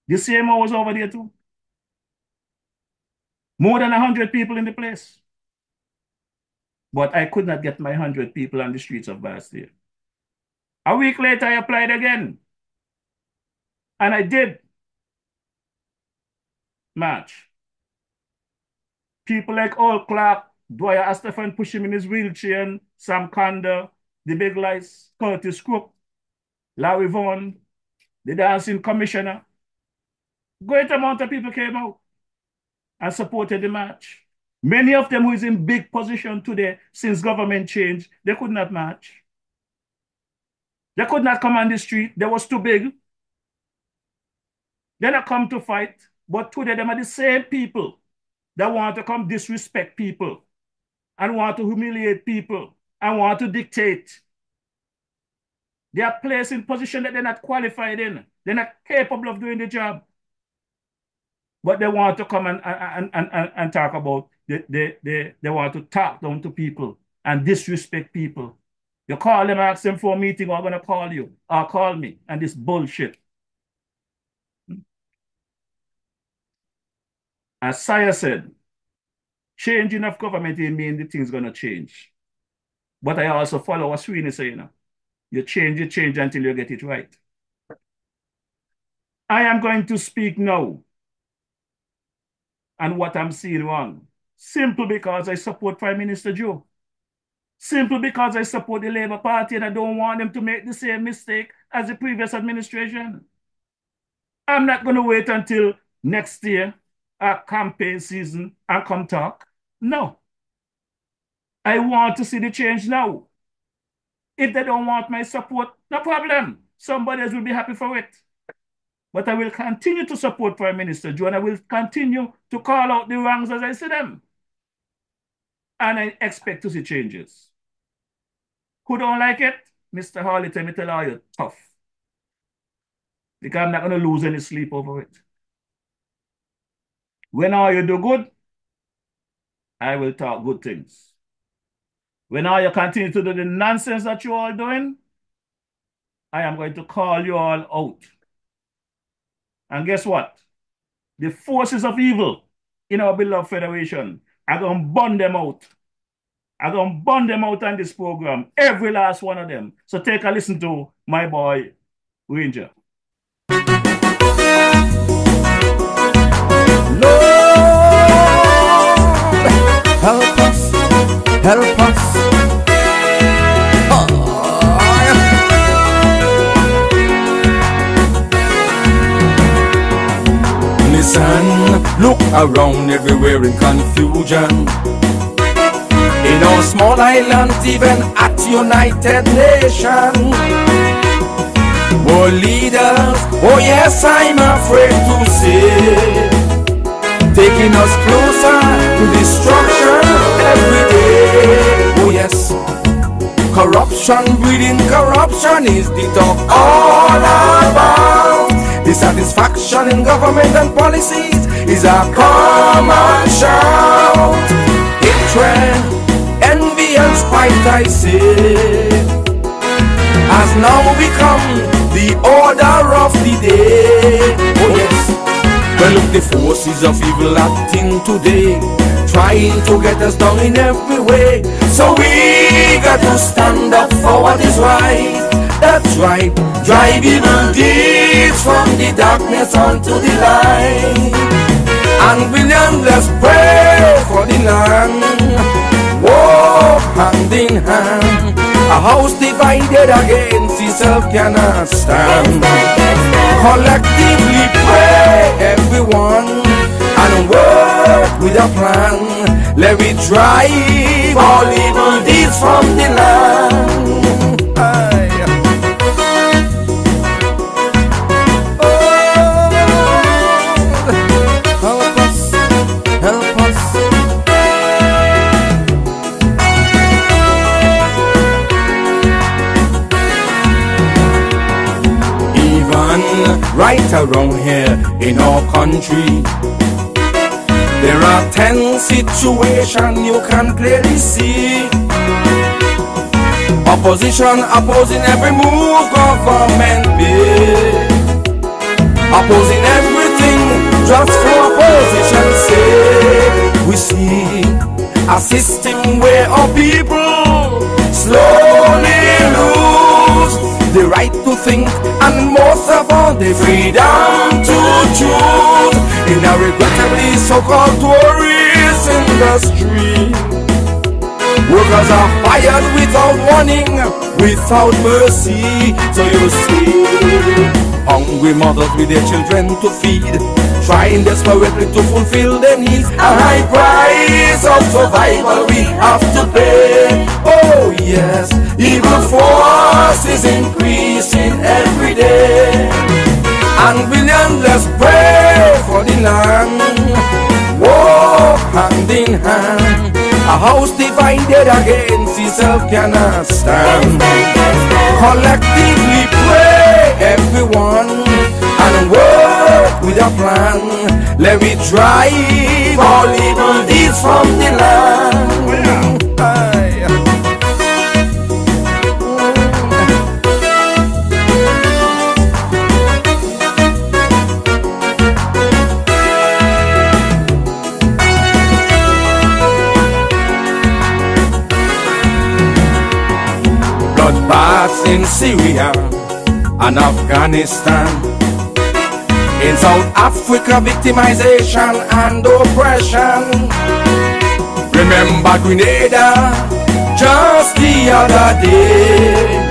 The CMO was over there too. More than 100 people in the place. But I could not get my 100 people on the streets of Bastille. A week later, I applied again. And I did march. People like Earl Clark, Dwyer Astafan push him in his wheelchair, and Sam Kander, the big lights, Curtis Crook, Larry Vaughan, the dancing commissioner. Great amount of people came out and supported the march. Many of them who is in big position today, since government change, they could not march. They could not come on the street. They was too big. They not come to fight. But today, them are the same people that want to come disrespect people and want to humiliate people and want to dictate. They are placed in position that they're not qualified in. They're not capable of doing the job. But they want to come and talk about, they want to talk down to people and disrespect people. You call them, ask them for a meeting, or I'm going to call you, or call me, and this bullshit. As Saya said, changing of government didn't mean the thing's going to change. But I also follow what Sweeney say, you change until you get it right. I am going to speak now on what I'm seeing wrong, simply because I support Prime Minister Joe. Simply because I support the Labour Party and I don't want them to make the same mistake as the previous administration. I'm not going to wait until next year, our campaign season, and come talk. No. I want to see the change now. If they don't want my support, no problem. Somebody else will be happy for it. But I will continue to support Prime Minister Joe, and I will continue to call out the wrongs as I see them. And I expect to see changes. Who don't like it? Mr. Harley, tell me, tell you, tough. because I'm not going to lose any sleep over it. When all you do good, I will talk good things. When all you continue to do the nonsense that you all doing, I am going to call you all out. And guess what? The forces of evil in our beloved Federation, I'm going to burn them out. I'm going to burn them out on this program, every last one of them. So take a listen to my boy, Ranger. Help us, help us. Listen, look around everywhere in confusion. In our small island, even at United Nations. World leaders, oh yes, I'm afraid to say, taking us closer to destruction every day. Oh yes, corruption breeding corruption is the talk all about. Dissatisfaction in government and policies is a common shout. Hatred, envy and spite, I say, has now become the order of the day. Oh yes. Well, look, the forces of evil acting today, trying to get us down in every way. So we got to stand up for what is right. That's right. Drive evil deeds from the darkness onto the light. And billions, let's pray for the land. Walk hand in hand. A house divided against itself cannot stand. Collectively pray, everyone, and work with a plan. Let me drive all evil deeds from the land. Help us, help us. Right around here in our country, there are 10 situations you can clearly see. Opposition opposing every move government made, opposing everything just for opposition's sake. We see a system where our people slowly lose the right to think, and most of all the freedom to choose. In a regrettably so-called tourist industry, workers are fired without warning, without mercy. So you see, hungry mothers with their children to feed, trying desperately to fulfill their needs. A high price of survival we have to pay. Oh yes, evil force is increasing every day. And billions, let's pray for the land. Walk hand in hand. A house divided against itself cannot stand. Collectively pray, everyone, and work with a plan. Let me drive all evil deeds from the land. Bloodbaths in Syria and Afghanistan, in South Africa, victimization and oppression. Remember Grenada just the other day.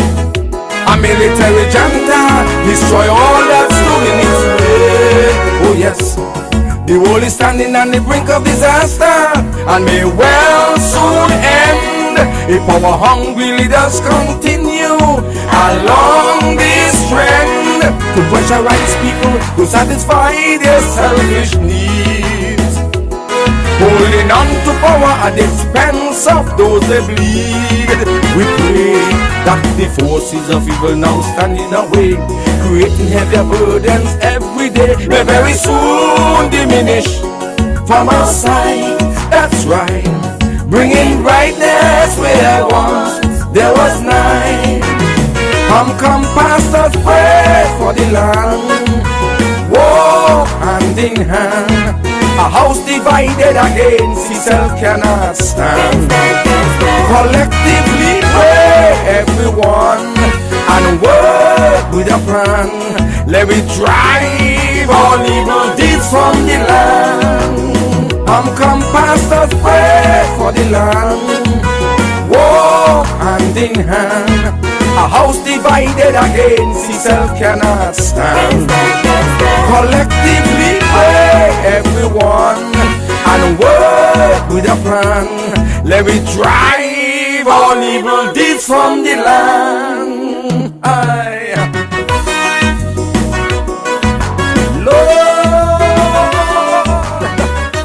A military junta destroy all that stood in its way. Oh yes, the world is standing on the brink of disaster, and may well soon end if our hungry leaders continue along this trend to pressurize people to satisfy their selfish needs, holding on to power at the expense of those they bleed. We pray that the forces of evil now stand in our way, creating heavier burdens every day, may very soon diminish from our sight. That's right, bringing brightness where once there was night. Come, pastors, pray for the land. Walk hand in hand. A house divided against itself cannot stand. Collectively pray, everyone, and work with a plan. Let me drive all evil deeds from the land. Come, pastors, pray for the land. Walk hand in hand. A house divided against itself cannot stand. Collectively pray, everyone, and work with a plan. Let me drive all evil deeds from the land. Lord,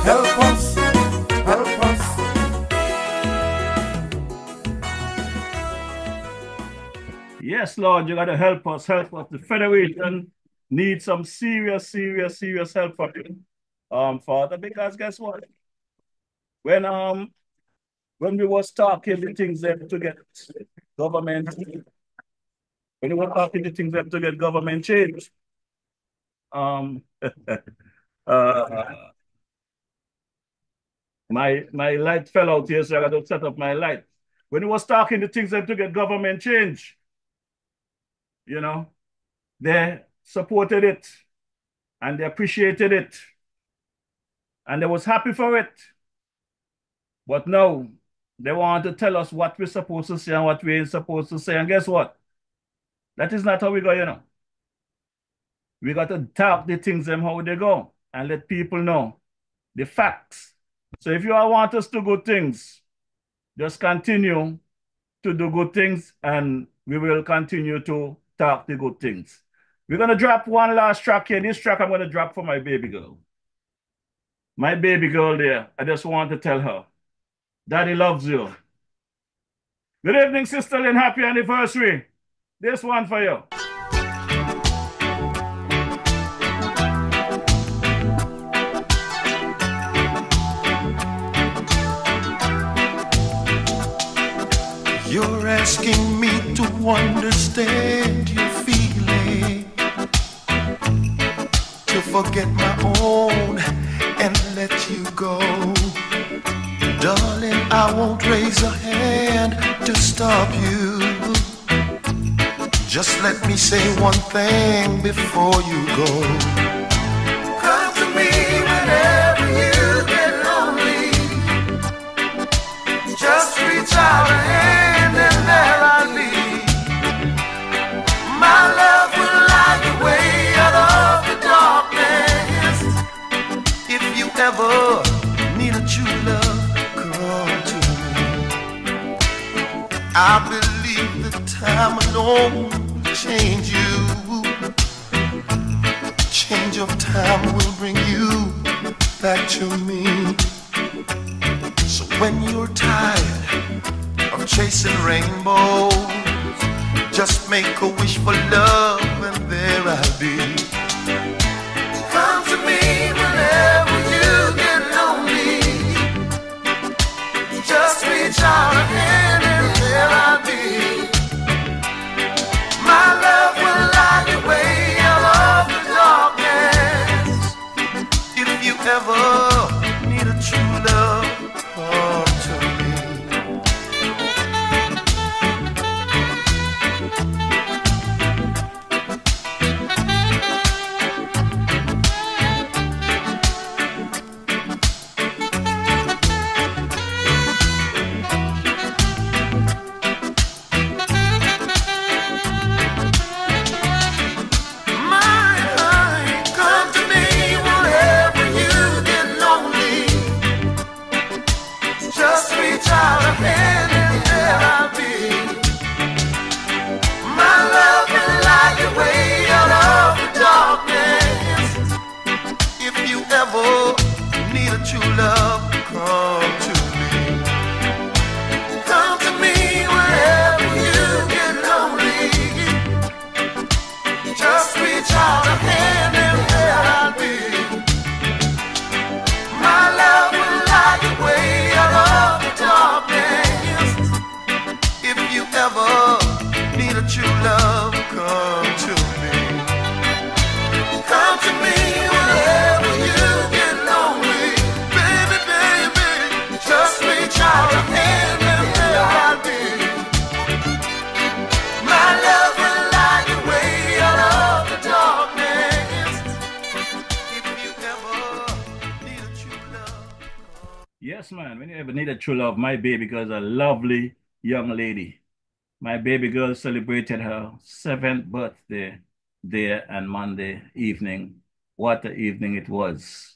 help us, help us. Yes, Lord, you got to help us, help us. The Federation needs some serious help from you, Father, because guess what? When we was talking the things them to get government, when we were talking the things them to get government change, my light fell out here, so I got to set up my light. When we was talking the things them to get government change, you know, they supported it and they appreciated it and they was happy for it. But now they want to tell us what we're supposed to say and what we ain't supposed to say. And guess what? That is not how we go, you know. We got to talk the things them how they go and let people know the facts. So if you all want us to do good things, just continue to do good things and we will continue to talk the good things. We're going to drop one last track here. This track I'm going to drop for my baby girl. My baby girl there. I just want to tell her, Daddy loves you. Good evening, Sister Lynn. Happy anniversary. This one for you. You're asking me to understand your feeling, to forget my own and let you go. Darling, I won't raise a hand to stop you. Just let me say one thing before you go. Come to me whenever you get lonely. Just reach out a hand and there I'll be. My love will light the way out of the darkness. If you ever need a true love, come to me. I believe the time alone will change you. Change of time will bring you back to me. So when you're tired of chasing rainbows, just make a wish for love and there I'll be. Come to me whenever you get lonely. Just reach out a hand and there I'll be. My love will light the way out of the darkness. If you ever need a true love, come to me. Come to me whenever you get lonely. Just reach out a hand and there I'll be. My love will light the way out of the darkness. If you ever need a true love, come to me. Come to me whenever you get lonely. Just ever need a true love, come to me. Come to me whenever you get lonely. Baby, baby, just reach out your hand and there I'll be. My love will light the way out of the darkness. If you ever need a true love. Yes, man. When you ever need a true love, my baby girl is a lovely young lady. My baby girl celebrated her 7th birthday there on Monday evening. What an evening it was.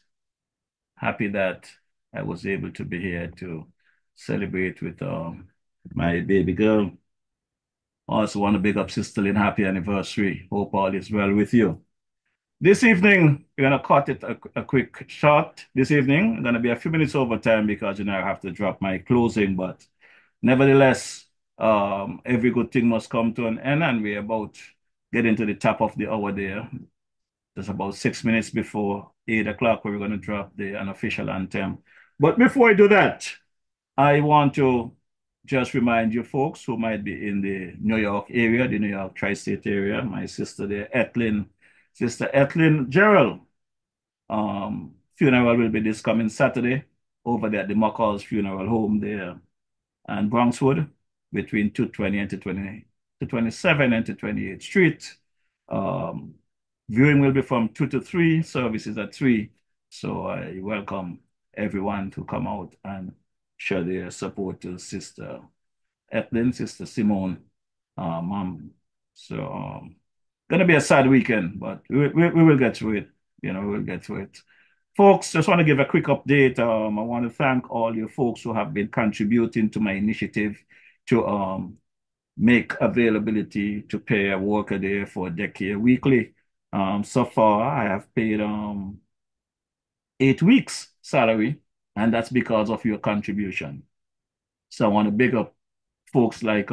Happy that I was able to be here to celebrate with my baby girl. Also want to big up Sister Lynn, happy anniversary. Hope all is well with you. This evening, we're going to cut it a quick short. This evening, I'm going to be a few minutes over time because, I have to drop my closing. But nevertheless, every good thing must come to an end, and we're about getting to the top of the hour there. Just about 6 minutes before 8 o'clock, where we're going to drop the unofficial anthem. But before I do that, I want to just remind you folks who might be in the New York area, the New York tri-state area, my sister there, Sister Ethlyn Gerald. Funeral will be this coming Saturday over there at the Muckles Funeral Home there and Bronxwood between 220 and 227 and 228th Street. Viewing will be from 2 to 3, services at 3. So I welcome everyone to come out and show their support to Sister Ethlyn, Sister Simone, mom. So gonna be a sad weekend, but we will get through it. We will get through it. Folks, just want to give a quick update. I want to thank all you folks who have been contributing to my initiative to make availability to pay a worker there for daycare weekly. So far, I have paid 8 weeks salary, and that's because of your contribution. So I want to big up folks like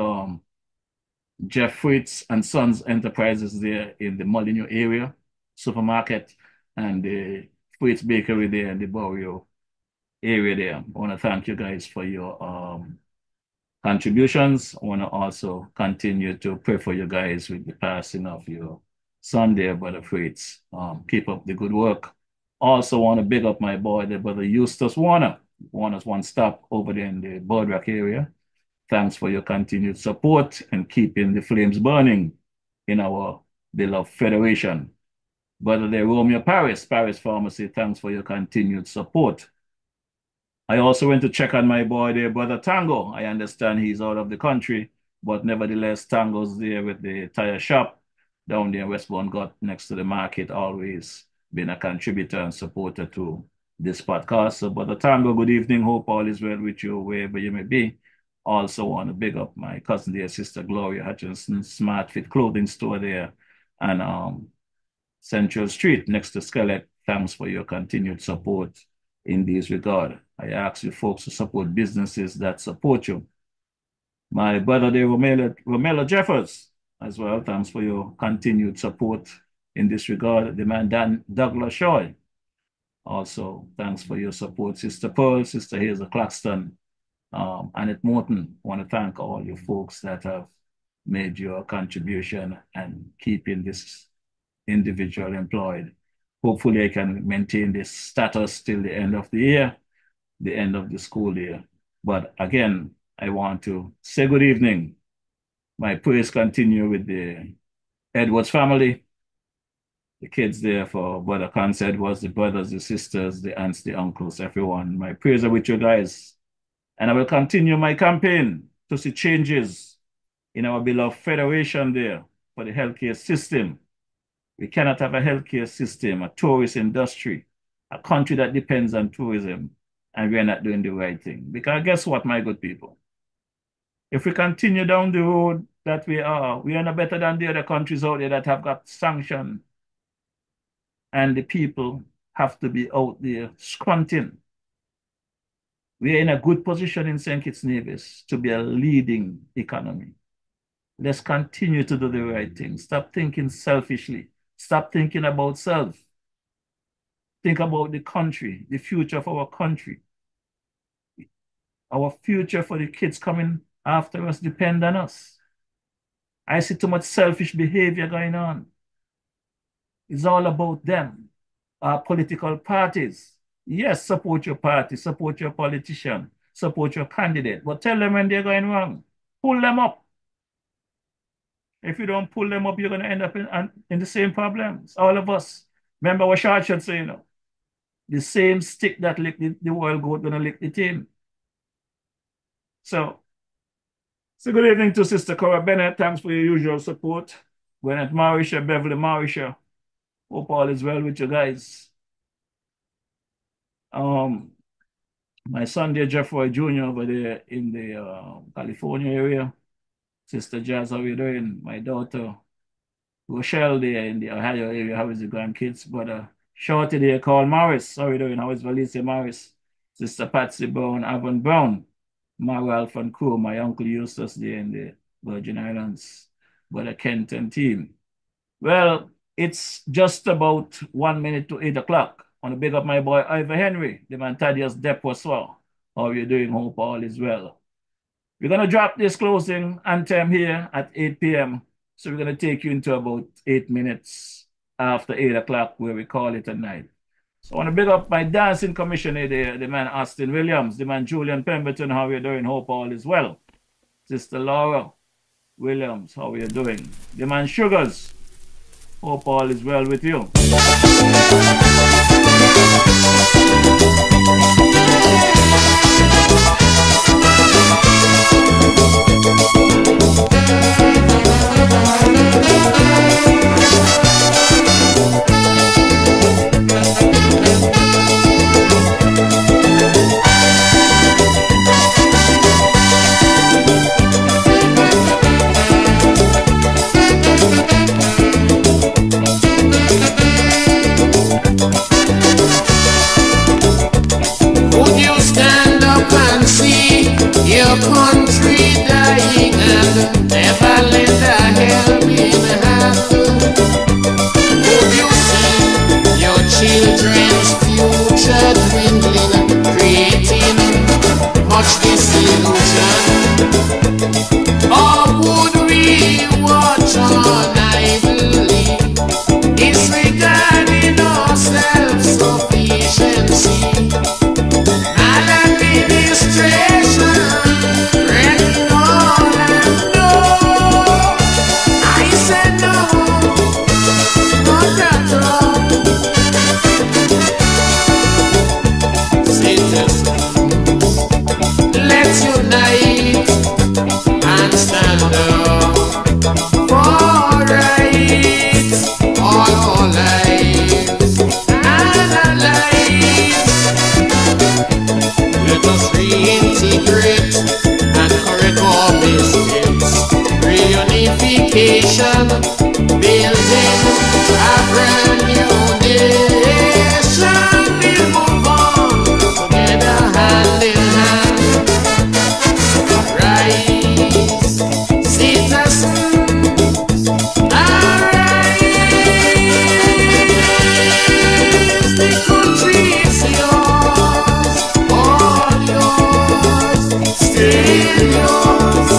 Jeff Fritz and Sons Enterprises there in the Molineux area supermarket and the Fritz Bakery there in the Barrio area there. I want to thank you guys for your contributions. I want to also continue to pray for you guys with the passing of your son there, Brother Fritz. Keep up the good work. Also want to big up my boy, the Brother Eustace Warner. Warner's One Stop over there in the Boardwalk area. Thanks for your continued support and keeping the flames burning in our beloved Federation. Brother there, Romeo Paris Pharmacy, thanks for your continued support. I also went to check on my boy there, Brother Tango. I understand he's out of the country, but nevertheless, Tango's there with the tire shop down there in Westbourne Gut next to the market, always been a contributor and supporter to this podcast. So, Brother Tango, good evening. Hope all is well with you wherever you may be. Also want to big up my cousin there, Sister Gloria Hutchinson, Smart Fit Clothing Store there, and Central Street next to Skelett. Thanks for your continued support in this regard. I ask you folks to support businesses that support you. My brother there, Romelo Jeffers, as well. Thanks for your continued support in this regard. The man Douglas Shaw. Also, thanks for your support, Sister Pearl, Sister Hazel Claxton, Annette Morton. I want to thank all you folks that have made your contribution and keeping this individual employed. Hopefully I can maintain this status till the end of the year, the end of the school year. But again, I want to say good evening. My prayers continue with the Edwards family, the kids there for Brother Conce Edwards, the brothers, the sisters, the aunts, the uncles, everyone. My prayers are with you guys. And I will continue my campaign to see changes in our beloved Federation there for the healthcare system. We cannot have a healthcare system, a tourist industry, a country that depends on tourism, and we're not doing the right thing. Because guess what, my good people? If we continue down the road that we are no better than the other countries out there that have got sanctions. And the people have to be out there scrunting. We are in a good position in St. Kitts Nevis to be a leading economy. Let's continue to do the right thing. Stop thinking selfishly. Stop thinking about self. Think about the country, the future of our country. Our future for the kids coming after us depend on us. I see too much selfish behavior going on. It's all about them. Our political parties. Yes, support your party, support your politician, support your candidate, but tell them when they're going wrong. Pull them up. If you don't pull them up, you're going to end up in the same problems. All of us. Remember what Shard should say, the same stick that licked the world goat going to lick the team. So good evening to Sister Cora Bennett. Thanks for your usual support. Gwyneth Marisha, Beverly Marisha. Hope all is well with you guys. My son dear Jeffroy Jr. over there in the California area. Sister Jazz, how you doing? My daughter Rochelle there in the Ohio area. How is the grandkids? Brother Shorty there called Morris. How you doing? How is Valencia Morris? Sister Patsy Brown, Avon Brown. Ralph and crew, my uncle Eustace there in the Virgin Islands. Brother Kent and team. Well, it's just about 1 minute to 8 o'clock. I want to big up my boy Ivor Henry, the man Thaddeus Depoisson. How are you doing? Hope all is well. We're going to drop this closing anthem here at 8 p.m. So we're going to take you into about 8 minutes after 8 o'clock where we call it a night. So I want to big up my dancing commissioner there, the man Austin Williams, the man Julian Pemberton. How are you doing? Hope all is well. Sister Laura Williams, how are you doing? The man Sugars. Hope all is well with you. Your country dying and never lend a helping hand. Would you see your children's future dwindling, creating much disillusion? Or would we watch on idly, disregarding our self-sufficiency? Maladministration wrecking all I know. I said no, not at all. Citizens, let's unite and stand up for rights, all our lives and our lives. Let us reintegrate and correct our mistakes. Reunification, building a brand new nation. We'll move on together hand in hand. Rise, citizens, arise. The country is yours, all yours, still yours.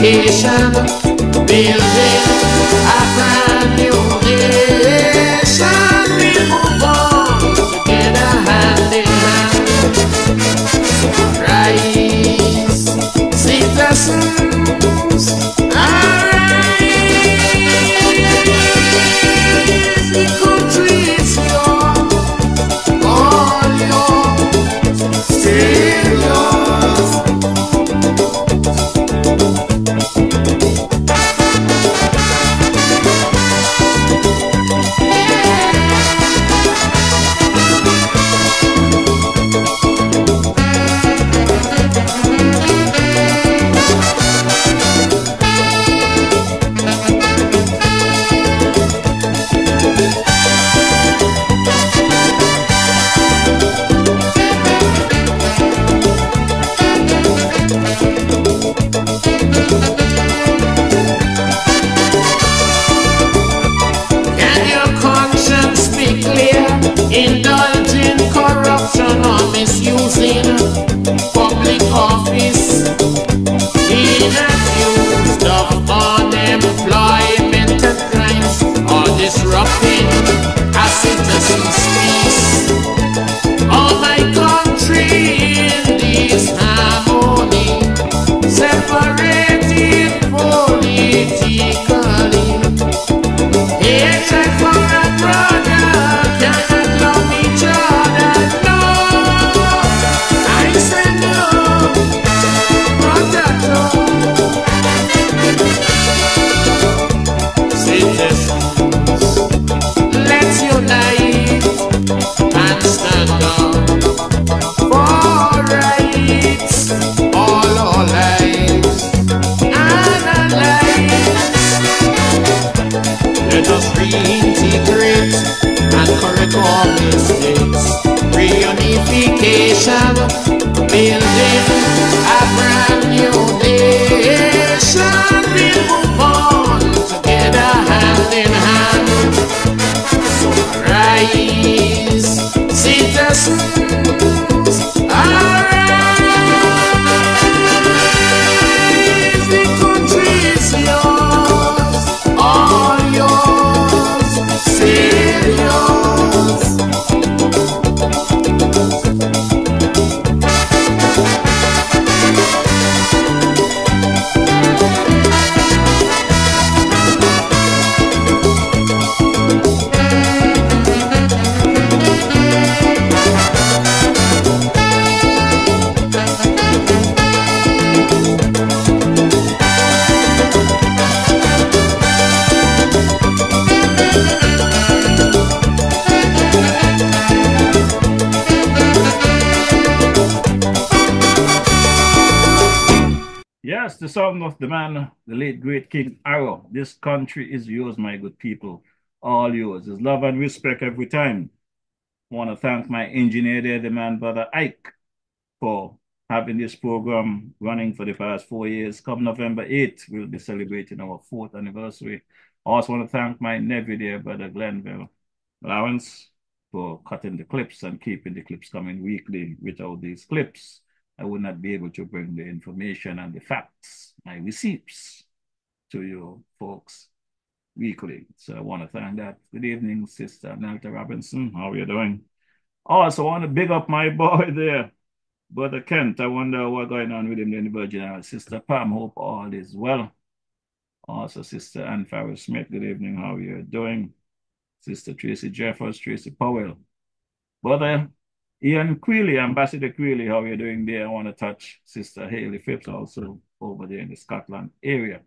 unification, building a brand new nation. We move on together hand in hand. Rise, citizens, arise. The country is yours, all yours, still yours. Can your conscience be clear? Indulging corruption or misusing public office, being accused of unemployment and crimes, or disrupting a citizen's peace. Oh, my country in this harmony, separated politically. Hatred for a brother, cannot love each other. No, I say no, not at all. Citizens, let's unite and stand up for rights, all our lives and our lives. Let us reintegrate and correct all mistakes. Reunification, building a brand new nation. We move on together hand in hand. So rise, citizens, arise. The country is yours, all yours, still yours. Yes, the song of the man, the late great King Arrow. This country is yours, my good people. All yours. It's love and respect every time. I want to thank my engineer there, the man, Brother Ike, for having this program running for the past 4 years. Come November 8th, we'll be celebrating our 4th anniversary. I also want to thank my nephew there, Brother Glenville Lawrence, for cutting the clips and keeping the clips coming weekly. Without these clips, I would not be able to bring the information and the facts, my receipts, to you folks weekly. So I want to thank that. Good evening, Sister Nelta Robinson. How are you doing? Also, I want to big up my boy there, Brother Kent. I wonder what's going on with him in the Virgin Islands. Sister Pam, hope all is well. Also, Sister Ann Farrell Smith, good evening. How are you doing? Sister Tracy Jeffers, Tracy Powell. Brother Ian Queeley, Ambassador Queeley, how are you doing there? I want to touch Sister Haley Phipps also over there in the Scotland area.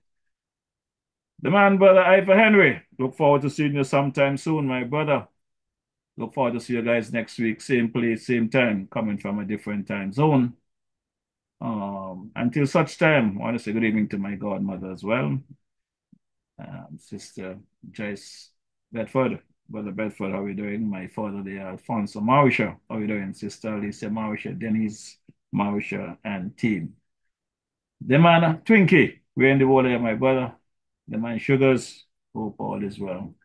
The man, Brother Ivor Henry. Look forward to seeing you sometime soon, my brother. Look forward to see you guys next week. Same place, same time, coming from a different time zone. Until such time, I want to say good evening to my godmother as well. Sister Joyce Bedford. Brother Bedford, how are you doing? My father there, Alfonso Marisha. How are you doing? Sister Alicia Marisha, Denise Marisha, and team. The man, Twinkie. We're in the water, my brother. The man, Sugars. Hope all is well.